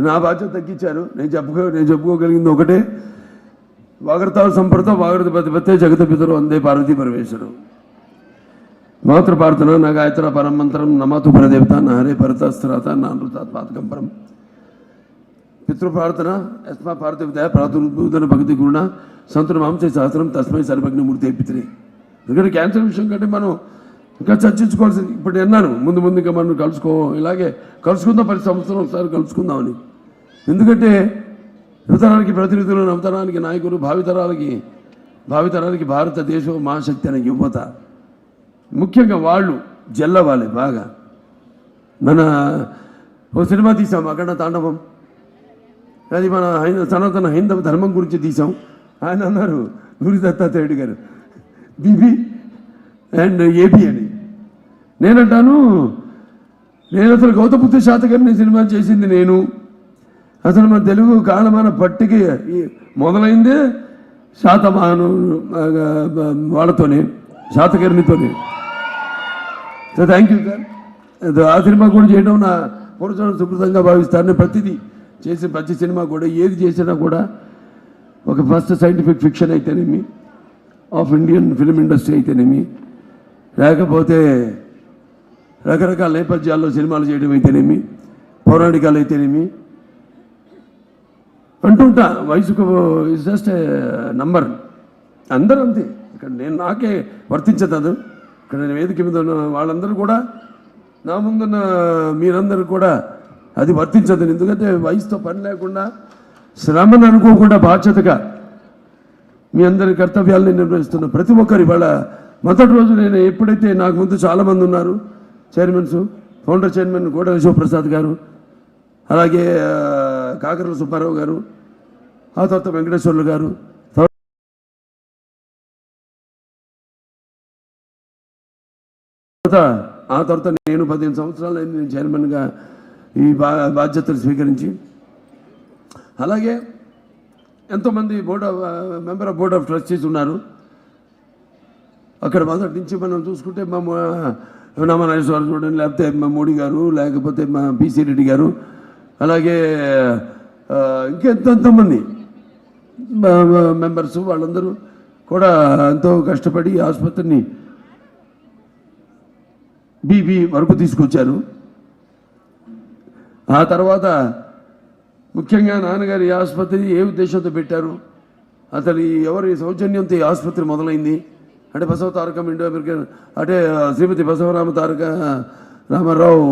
నా బాధ్యత తగ్గించారు. నేను చెప్పుకోగలిగింది ఒకటే, వాగర్తావు సంప్రతో వాగరత పతిపత్తే జగత పితరు అందే పార్వతీ పరమేశ్వరం. మాతృపార్థన నా గాయత్ర పరమంతరం నమాతు పరదేవత నా హరే పరతస్త్రాత నా నృతాత్మాతకం పరం. పితృప్రార్థన యస్మా పార్థివతయ ప్రాతుర్భూతన భక్తి గురుణ సంతున మాంసే సహస్రం తస్మై సర్వజ్ఞమూర్తి పిత్రి. ఎందుకంటే క్యాన్సర్ విషయం కంటే మనం ఇంకా చర్చించుకోవాల్సింది. ఇప్పుడు అన్నాను, ముందు ఇంకా మనం ఇలాగే కలుసుకుందాం, 10 సంవత్సరం ఒకసారి కలుసుకుందామని. ఎందుకంటే యువతరానికి ప్రతినిధులు, నవతరానికి నాయకులు, భావితరానికి భారతదేశం మహాశక్తి అనే యువత, ముఖ్యంగా వాళ్ళు జల్లవాలి బాగా. మన ఓ సినిమా తీసాం, అఖండ తాండవం, అది మన సనాతన హైందవ ధర్మం గురించి తీసాం. ఆయన అన్నారు, నూరి దత్తాత్రేయుడు గారు, బీబీ అండ్ ఏపీ అని. నేనంటాను, నేను అసలు గౌతముత్తి శాతకర్ణి సినిమా చేసింది నేను. అసలు మన తెలుగు కాలమాన పట్టికి మొదలైందే శాతమాను వాళ్ళతోనే, శాతకర్ణితోనే. So thank you sir. ఆ సినిమా కూడా చేయడం నా పూర్వజన్మ సుకృతంగా భావిస్తాను. ప్రతిదీ చేసిన ప్రతి సినిమా కూడా ఏది చేసినా కూడా ఒక ఫస్ట్ సైంటిఫిక్ ఫిక్షన్ అయితేనేమి, ఆఫ్ ఇండియన్ ఫిల్మ్ ఇండస్ట్రీ అయితేనేమి, లేకపోతే రకరకాల నేపథ్యాల్లో సినిమాలు చేయడం అయితేనేమి, పౌరాణికాలు అయితేనేమి అంటుంటా. వయసుకు ఇస్ జస్ట్ నంబర్, అందరూ అంతే. ఇక్కడ నేను నాకే వర్తించదు. ఇక్కడ నేను వేదిక మీద ఉన్న వాళ్ళందరూ కూడా, నా ముందున్న మీరందరూ కూడా అది వర్తించదు. ఎందుకంటే వయసుతో పని లేకుండా, శ్రమను అనుకోకుండా బాధ్యతగా మీ అందరి కర్తవ్యాలను నిర్వహిస్తున్న ప్రతి ఒక్కరు ఇవాళ మొదటి రోజు నేను ఎప్పుడైతే నాకు ముందు చాలామంది ఉన్నారు చైర్మన్స్, ఫౌండర్ చైర్మన్ గోడల శివప్రసాద్ గారు, అలాగే కాకర్ల సుబ్బారావు గారు, ఆ తర్వాత వెంకటేశ్వర్లు గారు, ఆ తర్వాత నేను 15 సంవత్సరాలు అయింది నేను చైర్మన్గా ఈ బాధ్యతలు స్వీకరించి. అలాగే ఎంతోమంది member of board of trustees ఉన్నారు. అక్కడ మొదటి నుంచి మనం చూసుకుంటే మా నామనాగేశ్వర చూడండి, లేకపోతే మా మోడీ గారు, లేకపోతే మా పిసి రెడ్డి గారు, అలాగే ఇంకెంతమంది మెంబర్స్, వాళ్ళందరూ కూడా ఎంతో కష్టపడి ఆసుపత్రిని బీబీ వరకు తీసుకొచ్చారు. ఆ తర్వాత ముఖ్యంగా నాన్నగారు ఈ ఆసుపత్రి ఏ ఉద్దేశంతో పెట్టారు, అతని ఎవరి సౌజన్యంతో ఈ ఆసుపత్రి మొదలైంది అంటే బసవతారకం ఇండో అమెరికన్, అంటే శ్రీమతి రామారావు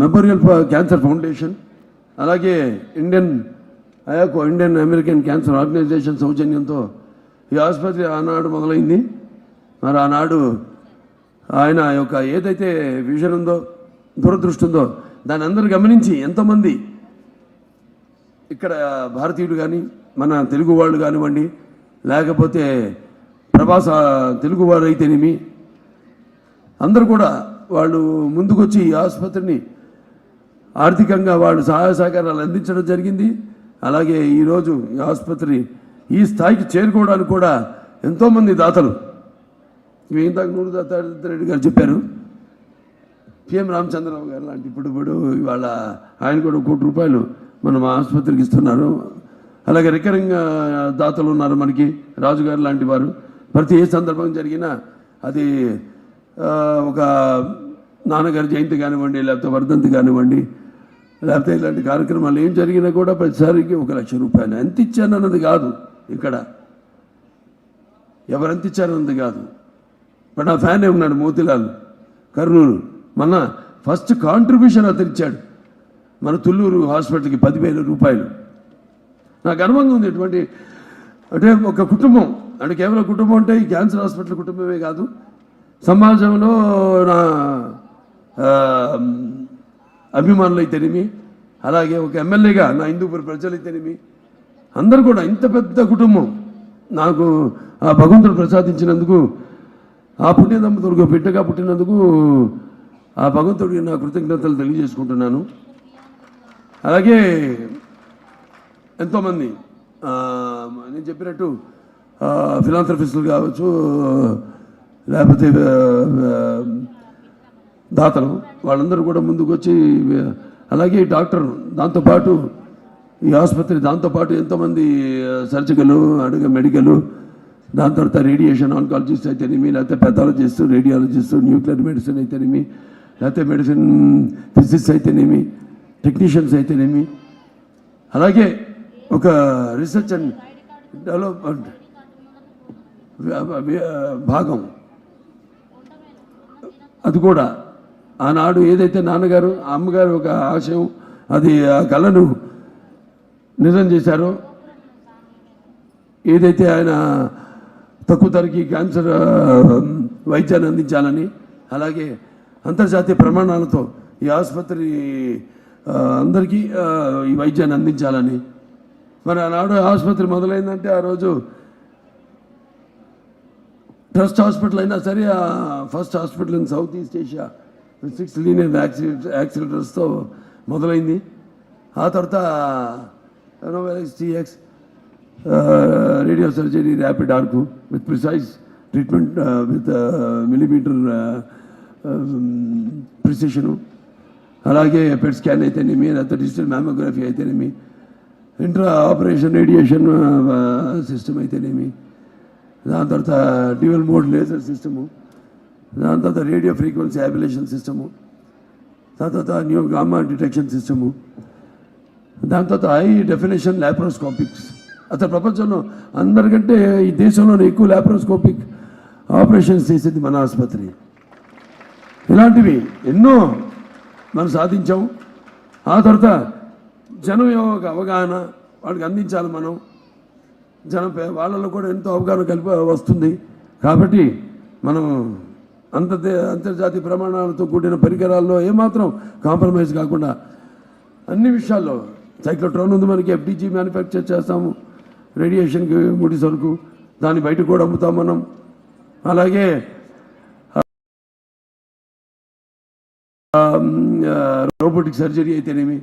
మెమోరియల్ క్యాన్సర్ ఫౌండేషన్, అలాగే ఇండియన్ అమెరికన్ క్యాన్సర్ ఆర్గనైజేషన్ సౌజన్యంతో ఈ ఆసుపత్రి ఆనాడు మొదలైంది. మరి ఆనాడు ఆయన యొక్క ఏదైతే విజన్ ఉందో, దూరదృష్టి ఉందో, దాన్ని అందరూ గమనించి ఎంతోమంది ఇక్కడ భారతీయులు కానీ, మన తెలుగు వాళ్ళు కానివ్వండి, లేకపోతే ప్రవాస తెలుగువారు అయితేనేమి, అందరూ కూడా వాళ్ళు ముందుకొచ్చి ఈ ఆసుపత్రిని ఆర్థికంగా వాళ్ళు సహాయ సహకారాలు అందించడం జరిగింది. అలాగే ఈరోజు ఈ ఆసుపత్రి ఈ స్థాయికి చేరుకోవడానికి కూడా ఎంతోమంది దాతలు, ఇందాక నూరు దత్తారెడ్డి గారు చెప్పారు, పిఎం రామచంద్రరావు గారు లాంటి ఇప్పుడు ఇవాళ ఆయన కూడా ₹1 కోటి మనం ఆసుపత్రికి ఇస్తున్నారు. అలాగే రికరింగ్ దాతలు ఉన్నారు మనకి, రాజుగారు లాంటి వారు. ప్రతి ఏ సందర్భం జరిగినా అది ఒక నాన్నగారి జయంతి కానివ్వండి, లేకపోతే వర్ధంతి కానివ్వండి, లేకపోతే ఇలాంటి కార్యక్రమాలు ఏం జరిగినా కూడా ప్రతిసారికి ₹1,00,000 ఎంత ఇచ్చాను అన్నది కాదు, ఇక్కడ ఎవరెంత ఇచ్చారన్నది కాదు. బట్ నా ఫ్యానే ఉన్నాడు మోతిలాల్ కర్నూలు, మన ఫస్ట్ కాంట్రిబ్యూషన్ అతను ఇచ్చాడు మన తుళ్ళూరు హాస్పిటల్కి ₹10,000. నాకు అనుభవం ఉంది ఎటువంటి అంటే ఒక కుటుంబం అంటే కేవలం కుటుంబం అంటే ఈ క్యాన్సర్ హాస్పిటల్ కుటుంబమే కాదు, సమాజంలో నా అభిమానులు అయితేనేమి, అలాగే ఒక ఎమ్మెల్యేగా నా హిందూపురి ప్రజలు అయితేనేమి, అందరూ కూడా ఇంత పెద్ద కుటుంబం నాకు ఆ భగవంతుడు ప్రసాదించినందుకు, ఆ పుణ్యదంపతులకు బిడ్డగా పుట్టినందుకు ఆ భగవంతుడికి నా కృతజ్ఞతలు తెలియజేసుకుంటున్నాను. అలాగే ఎంతోమంది నేను చెప్పినట్టు ఫిలాంథ్రఫిస్టులు కావచ్చు, లేకపోతే దాతలు, వాళ్ళందరూ కూడా ముందుకు వచ్చి, అలాగే డాక్టర్, దాంతోపాటు ఈ ఆసుపత్రి, దాంతోపాటు ఎంతోమంది సర్జికల్, అడుగు మెడికల్, దాని తర్వాత రేడియేషన్ ఆన్కాలజిస్ట్ అయితేనేమి, లేకపోతే పెథాలజిస్ట్, రేడియాలజిస్ట్, న్యూక్లియర్ మెడిసిన్ అయితేనేమి, లేకపోతే మెడిసిన్ ఫిజిక్స్ అయితేనేమి, టెక్నీషియన్స్ అయితేనేమి, అలాగే ఒక రీసెర్చ్ అండ్ డెవలప్మెంట్ భాగం, అది కూడా ఆనాడు ఏదైతే నాన్నగారు అమ్మగారు ఒక ఆశయం, అది ఆ కళను నిజం చేశారో, ఏదైతే ఆయన తక్కువ ధరకి క్యాన్సర్ వైద్యాన్ని అందించాలని, అలాగే అంతర్జాతీయ ప్రమాణాలతో ఈ ఆసుపత్రి అందరికీ ఈ వైద్యాన్ని అందించాలని. మరి ఆనాడు ఆసుపత్రి మొదలైందంటే ఆ రోజు ట్రస్ట్ హాస్పిటల్ అయినా సరే, first hospital in South East Asia 6 linear యాక్సిలరేటర్స్తో మొదలైంది. ఆ తర్వాత TX రేడియో సర్జరీ ర్యాపిడ్ ఆర్కు with precise treatment with millimetre precision, అలాగే పెట్ స్కాన్ అయితేనేమి, లేకపోతే డిజిటల్ మ్యామోగ్రఫీ అయితేనేమి, ఇంట్రా ఆపరేషన్ రేడియేషన్ సిస్టమ్ అయితేనేమి, దాని తర్వాత డ్యూయల్ మోడ్ లేజర్ సిస్టము, దాని తర్వాత రేడియో ఫ్రీక్వెన్సీ యాబిలేషన్ సిస్టము, దాని తర్వాత న్యూ గామా డిటెక్షన్ సిస్టము, దాని తర్వాత హై డెఫినేషన్ ల్యాప్రోస్కోపిక్స్. అసలు ప్రపంచంలో అందరికంటే ఈ దేశంలోనే ఎక్కువ ల్యాప్రోస్కోపిక్ ఆపరేషన్స్ చేసేది మన ఆసుపత్రి. ఇలాంటివి ఎన్నో మనం సాధించాం. ఆ తర్వాత జనం యొక్క అవగాహన వాళ్ళకి అందించాలి. మనం జనం వాళ్ళలో కూడా ఎంతో అవగాహన వస్తుంది. కాబట్టి మనం అంతర్జాతీయ ప్రమాణాలతో కూడిన పరికరాల్లో ఏమాత్రం కాంప్రమైజ్ కాకుండా అన్ని విషయాల్లో సైక్లోట్రాన్ ఉంది మనకి, FDG మ్యానుఫ్యాక్చర్ చేస్తాము, రేడియేషన్కి ముడి సరుకు, దాన్ని బయట కూడా అమ్ముతాం మనం. అలాగే రోబోటిక్ సర్జరీ అయితేనేమి,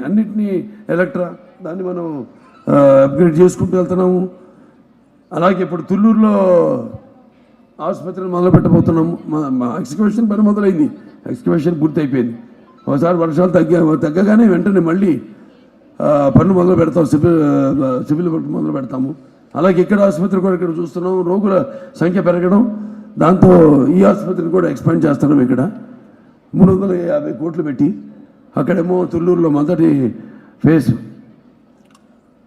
అన్నిటినీ ఎలక్ట్రా దాన్ని మనం అప్గ్రేడ్ చేసుకుంటూ వెళ్తున్నాము. అలాగే ఇప్పుడు తుళ్ళూరులో ఆసుపత్రిని మొదలు పెట్టబోతున్నాము. మా ఎక్స్కవేషన్ పని మొదలైంది, ఎక్స్కవేషన్ పూర్తి అయిపోయింది. ఒకసారి వర్షాలు తగ్గగానే వెంటనే మళ్ళీ పన్ను మొదలు పెడతాం, సివిల్ వర్క్ మొదలు పెడతాము. అలాగే ఇక్కడ ఆసుపత్రి కూడా ఇక్కడ చూస్తున్నాం, రోగుల సంఖ్య పెరగడం, దాంతో ఈ ఆసుపత్రిని కూడా ఎక్స్పాండ్ చేస్తున్నాం. ఇక్కడ 350 కోట్లు పెట్టి, అక్కడేమో తుళ్ళూరులో మొదటి ఫేజ్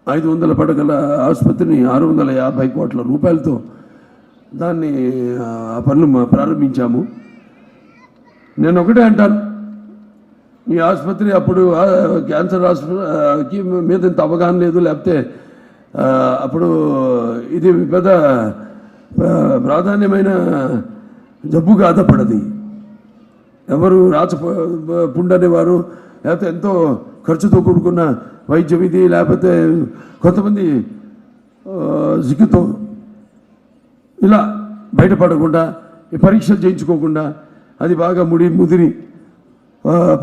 500 పడకల ఆసుపత్రిని 650 కోట్ల రూపాయలతో దాన్ని ఆ పనులు ప్రారంభించాము. నేను ఒకటే అంటాను, ఈ ఆసుపత్రి అప్పుడు క్యాన్సర్ హాస్పిటల్కి మీద ఇంత అవగాహన లేదు, లేకపోతే అప్పుడు ఇది పెద్ద ప్రాధాన్యమైన జబ్బు కాదపడది. ఎవరు పుండు అనేవారు, లేకపోతే ఎంతో ఖర్చుతో కూడుకున్న వైద్యం ఇది, లేకపోతే కొంతమంది సిగ్గుతో ఇలా బయటపడకుండా పరీక్షలు చేయించుకోకుండా అది బాగా ముదిరి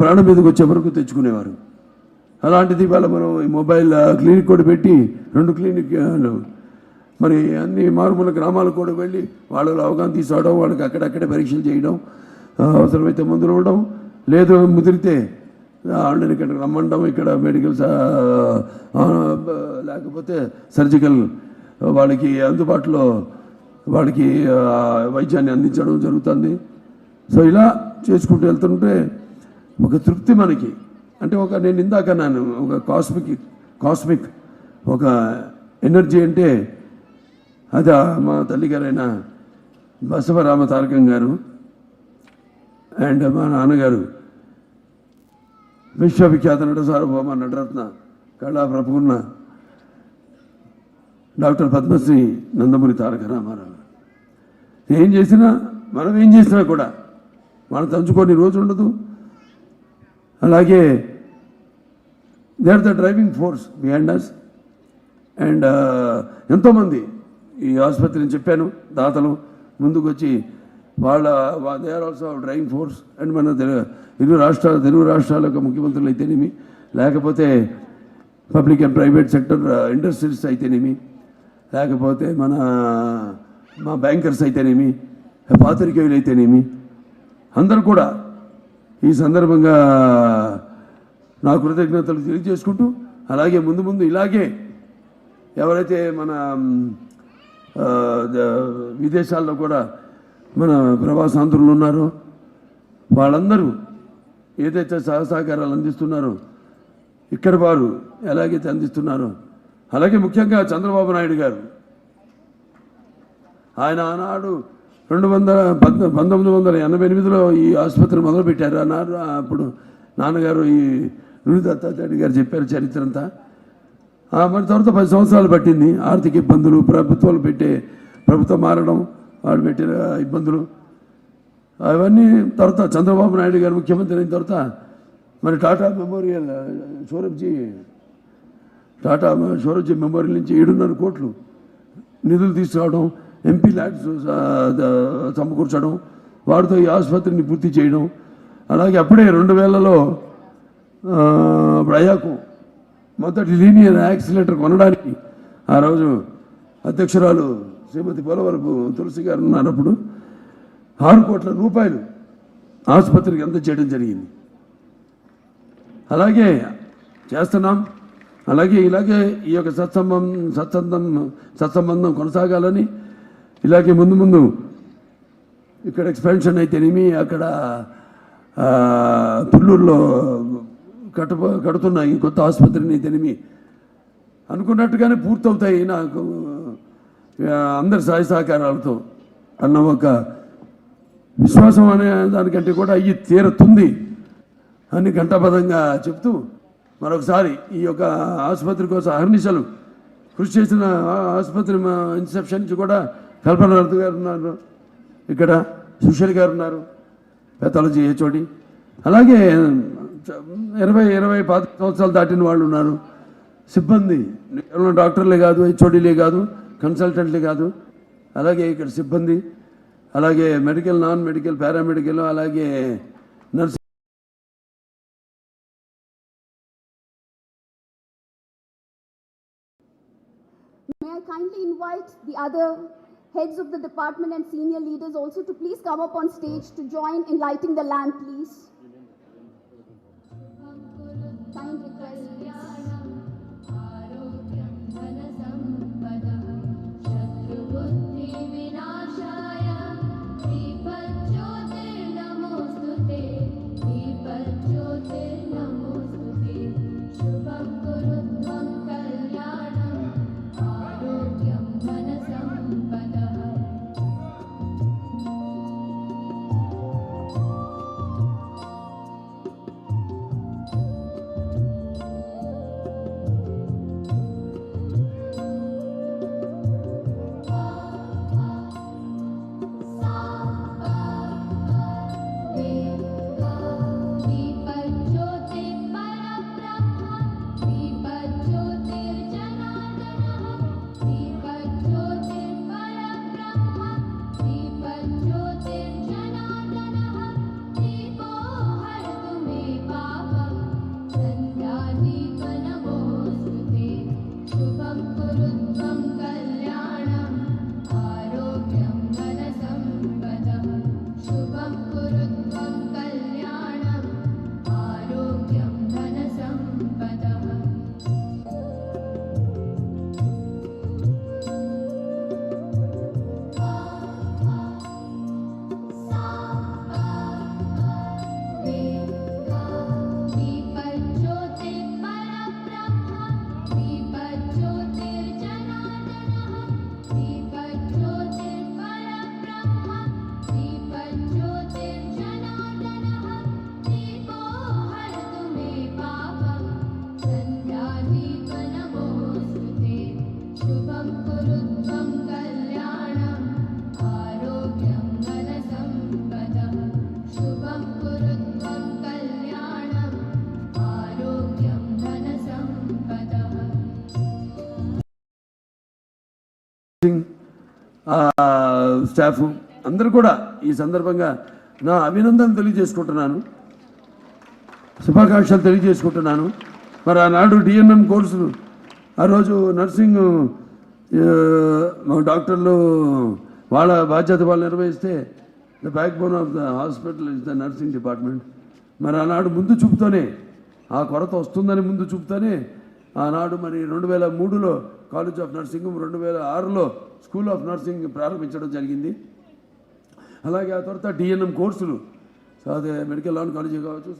ప్రాణం మీదకి వచ్చే వరకు తెచ్చుకునేవారు. అలాంటిది ఇవాళ మనం ఈ మొబైల్ క్లినిక్ కూడా పెట్టి 2 క్లినిక్లు మరి అన్ని మారుమూల గ్రామాలకు కూడా వెళ్ళి వాళ్ళలో అవగాహన తీసుకోవడం, వాళ్ళకి అక్కడక్కడే పరీక్షలు చేయడం, అవసరమైతే మందులు ఇవ్వడం, లేదు ముదిరితే వాళ్ళని ఇక్కడికి రమ్మండం, ఇక్కడ మెడికల్స్ లేకపోతే సర్జికల్ వాళ్ళకి అందుబాటులో వాళ్ళకి వైద్యాన్ని అందించడం జరుగుతుంది. సో ఇలా చేసుకుంటూ వెళ్తుంటే ఒక తృప్తి మనకి, అంటే నేను ఇందాక అన్నాను, ఒక కాస్మిక్ ఒక ఎనర్జీ అంటే అది మా తల్లిగారైన బసవరామతారకం గారు అండ్ మా నాన్నగారు విశ్వవిఖ్యాత నట సార్వభౌమ నటరత్న కళా ప్రపూర్ణ డాక్టర్ పద్మశ్రీ నందమూరి తారక రామారావు. మనం ఏం చేసినా కూడా మనం తలుచుకొని రోజు ఉండదు. అలాగే they are the driving force behind us. And ఎంతోమంది ఈ ఆసుపత్రిని చెప్పాను, దాతలు ముందుకు వచ్చి they are also driving force. And మన తెలుగు రాష్ట్రాల యొక్క ముఖ్యమంత్రులు అయితేనేమి, లేకపోతే public and private sector industries అయితేనేమి, లేకపోతే మా బ్యాంకర్స్ అయితేనేమి, పాత్రికేయులు అయితేనేమి, అందరూ కూడా ఈ సందర్భంగా నా కృతజ్ఞతలు తెలియజేసుకుంటూ, అలాగే ముందు ఇలాగే ఎవరైతే మన విదేశాల్లో కూడా మన ప్రవాసాంధ్రులు ఉన్నారో వాళ్ళందరూ ఏదైతే సహకారాలు అందిస్తున్నారో ఇక్కడ వారు ఎలాగైతే అందిస్తున్నారో, అలాగే ముఖ్యంగా చంద్రబాబు నాయుడు గారు ఆయన ఆనాడు 1988లో ఈ ఆసుపత్రి మొదలుపెట్టారు. అన్నారు అప్పుడు నాన్నగారు ఈ నూరి దత్తాచార్య గారు చెప్పారు చరిత్ర అంతా. మరి తర్వాత 10 సంవత్సరాలు పట్టింది. ఆర్థిక ఇబ్బందులు, ప్రభుత్వం మారడం, వాళ్ళు పెట్టిన ఇబ్బందులు, అవన్నీ తర్వాత చంద్రబాబు నాయుడు గారు ముఖ్యమంత్రి అయిన తర్వాత మరి టాటా షోరబ్జీ మెమోరియల్ నుంచి 7.5 కోట్లు నిధులు తీసుకురావడం, ఎంపీ ల్యాడ్స్ సమకూర్చడం, వారితో ఈ ఆసుపత్రిని పూర్తి చేయడం. అలాగే అప్పుడే 2000లో ఇప్పుడు అయాకు మొదటి లీనియర్ యాక్సిలేటర్ కొనడానికి ఆ రోజు అధ్యక్షురాలు శ్రీమతి పోలవరపు తులసి గారు ఉన్నప్పుడు 6 కోట్ల రూపాయలు ఆసుపత్రికి అంత చేయడం జరిగింది. అలాగే చేస్తున్నాం. ఇలాగే ఈ యొక్క సత్సంబంధం కొనసాగాలని, ఇలాగే ముందు ఇక్కడ ఎక్స్పాన్షన్ అయితేనేమి, అక్కడ తుళ్ళూరులో కడుతున్న ఈ కొత్త ఆసుపత్రిని అయితేనేమి అనుకున్నట్టుగానే పూర్తవుతాయి నాకు అందరి సహాయ సహకారాలతో అన్న ఒక విశ్వాసం అనే దానికంటే కూడా అయ్యి తీరుతుంది అని ఘంటాపథంగా చెప్తూ మరొకసారి ఈ యొక్క ఆసుపత్రి కోసం అహర్నిశలు కృషి చేసిన ఆసుపత్రి ఇన్సెప్షన్ నుంచి కూడా కల్పన రత్ గారు ఉన్నారు, ఇక్కడ సుశీల్ గారు ఉన్నారు, పెథాలజీ హెచ్ఓడి, అలాగే 25 సంవత్సరాలు దాటిన వాళ్ళు ఉన్నారు. సిబ్బంది కేవలం డాక్టర్లే కాదు, హెచ్ఓడీలే కాదు, కన్సల్టెంట్లే కాదు, అలాగే ఇక్కడ సిబ్బంది, అలాగే మెడికల్, నాన్ మెడికల్, పారామెడికల్, అలాగే nursing. May I kindly invite the other heads of the department and senior leaders also to please come up on stage to join in lighting the lamp, please. Kind request, please. Staff అందరూ కూడా ఈ సందర్భంగా నా అభినందనలు తెలియజేసుకుంటున్నాను, శుభాకాంక్షలు తెలియజేసుకుంటున్నాను. మరి ఆనాడు డిఎన్ఎం కోర్సులు ఆ రోజు నర్సింగ్ డాక్టర్లు వాళ్ళ బాధ్యత వాళ్ళు నిర్వహిస్తే the back bone of the hospital is the nursing department. మరి ఆనాడు ముందు చూపుతోనే ఆ కొరత వస్తుందని ముందు చూపుతోనే ఆనాడు మరి 2003లో కాలేజ్ ఆఫ్ నర్సింగ్, 2006లో స్కూల్ ఆఫ్ నర్సింగ్ ప్రారంభించడం జరిగింది. అలాగే ఆ తర్వాత డిఎన్ఎం కోర్సులు, సో అదే మెడికల్ ఆన్కాలజీ కావచ్చు,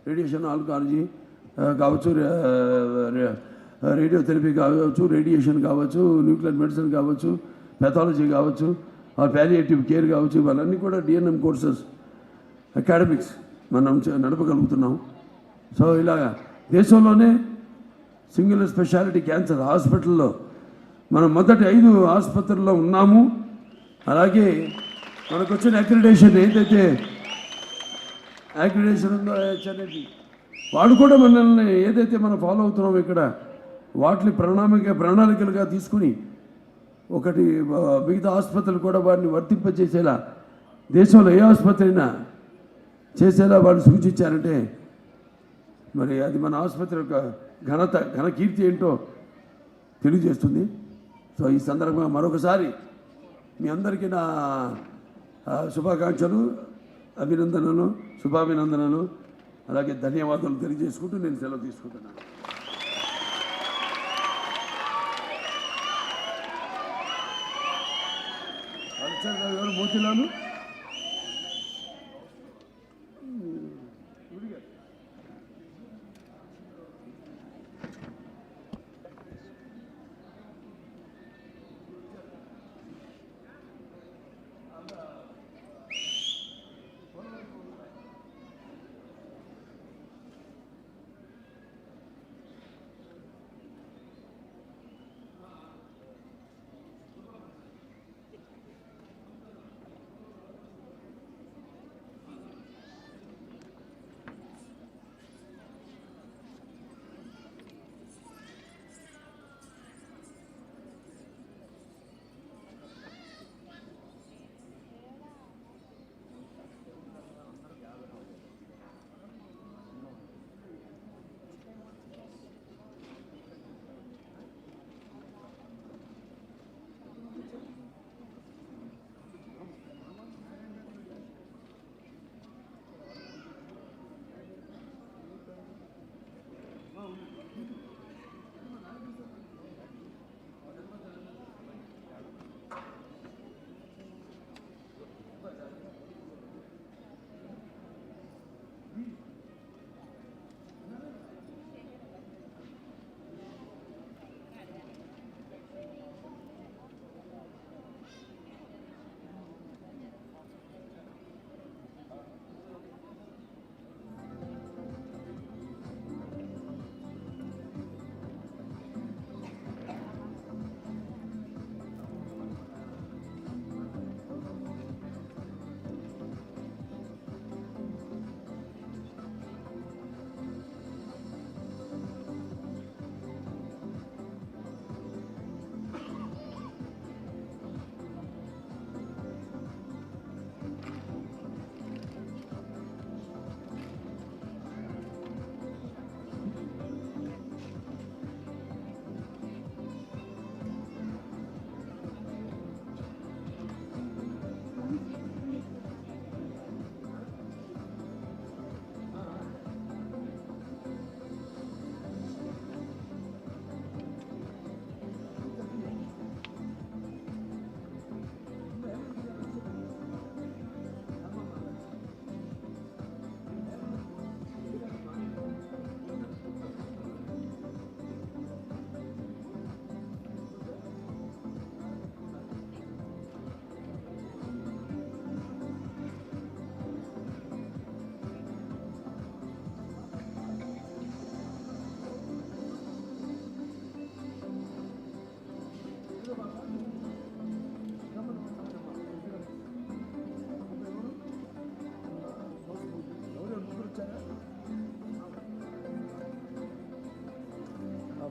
రేడియేషన్ ఆన్కాలజీ కావచ్చు, రేడియోథెరపీ కావచ్చు, రేడియేషన్ కావచ్చు, న్యూక్లియర్ మెడిసిన్ కావచ్చు, పెథాలజీ కావచ్చు, ప్యాలియేటివ్ కేర్ కావచ్చు, ఇవన్నీ కూడా డిఎన్ఎం కోర్సెస్ అకాడమిక్స్ మనం నడపగలుగుతున్నాం. సో ఇలాగా దేశంలోనే సింగిల్ స్పెషాలిటీ క్యాన్సర్ హాస్పిటల్లో మనం మొదటి 5 ఆసుపత్రుల్లో ఉన్నాము. అలాగే మనకు వచ్చిన అక్రిడేషన్ ఏదైతే అక్రిడేషన్ ఉందో అనేది వాడు కూడా మనల్ని ఏదైతే మనం ఫాలో అవుతున్నామో ఇక్కడ వాటిని ప్రణాళికలుగా తీసుకుని ఒకటి మిగతా ఆసుపత్రులు కూడా వారిని వర్తింపజేసేలా దేశంలో ఏ ఆసుపత్రి అయినా చేసేలా వాళ్ళు సూచించారంటే మరి అది మన ఆసుపత్రి యొక్క ఘన కీర్తి ఏంటో తెలియజేస్తుంది. సో ఈ సందర్భంగా మరొకసారి మీ అందరికీ నా శుభాకాంక్షలు, అభినందనలు, శుభాభినందనలు, అలాగే ధన్యవాదాలు తెలియజేసుకుంటూ నేను సెలవు తీసుకుంటున్నాను. మోతిలాలు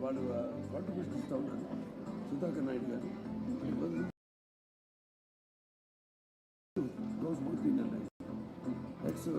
వాళ్ళు కాంట్రిబ్యూషన్ ఇస్తూ ఉన్నారు. సుధాకర్ నాయుడు గారు X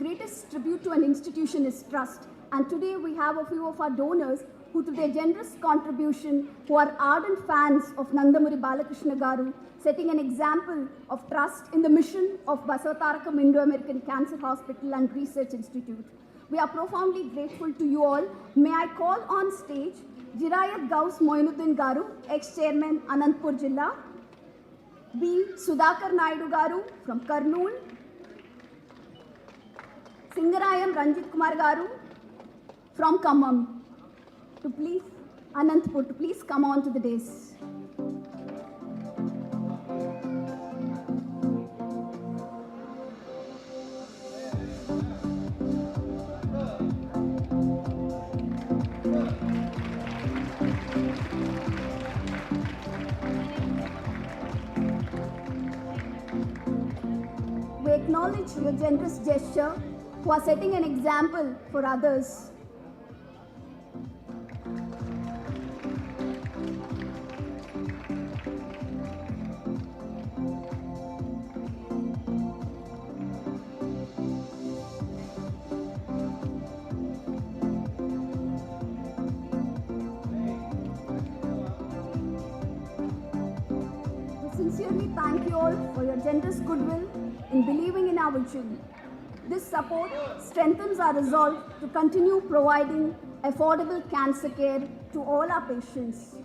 greatest tribute to an institution is trust. And today we have a few of our donors who, through their generous contribution, who are ardent fans of Nandamuri Balakrishna Garu, setting an example of trust in the mission of Basavatarakam Indo-American Cancer Hospital and Research Institute. We are profoundly grateful to you all. May I call on stage Jirayat Gaus Moinuddin Garu, ex-chairman Anantpur Jilla, B. Sudhakar Naidu Garu from Kurnool, Singarayam Ranjit Kumar Garu from Khammam, to please, Anantpur, to please come on to the dais. We acknowledge your generous gesture, who are setting an example for others. We sincerely thank you all for your generous goodwill in believing in our vision. This support strengthens our resolve to continue providing affordable cancer care to all our patients.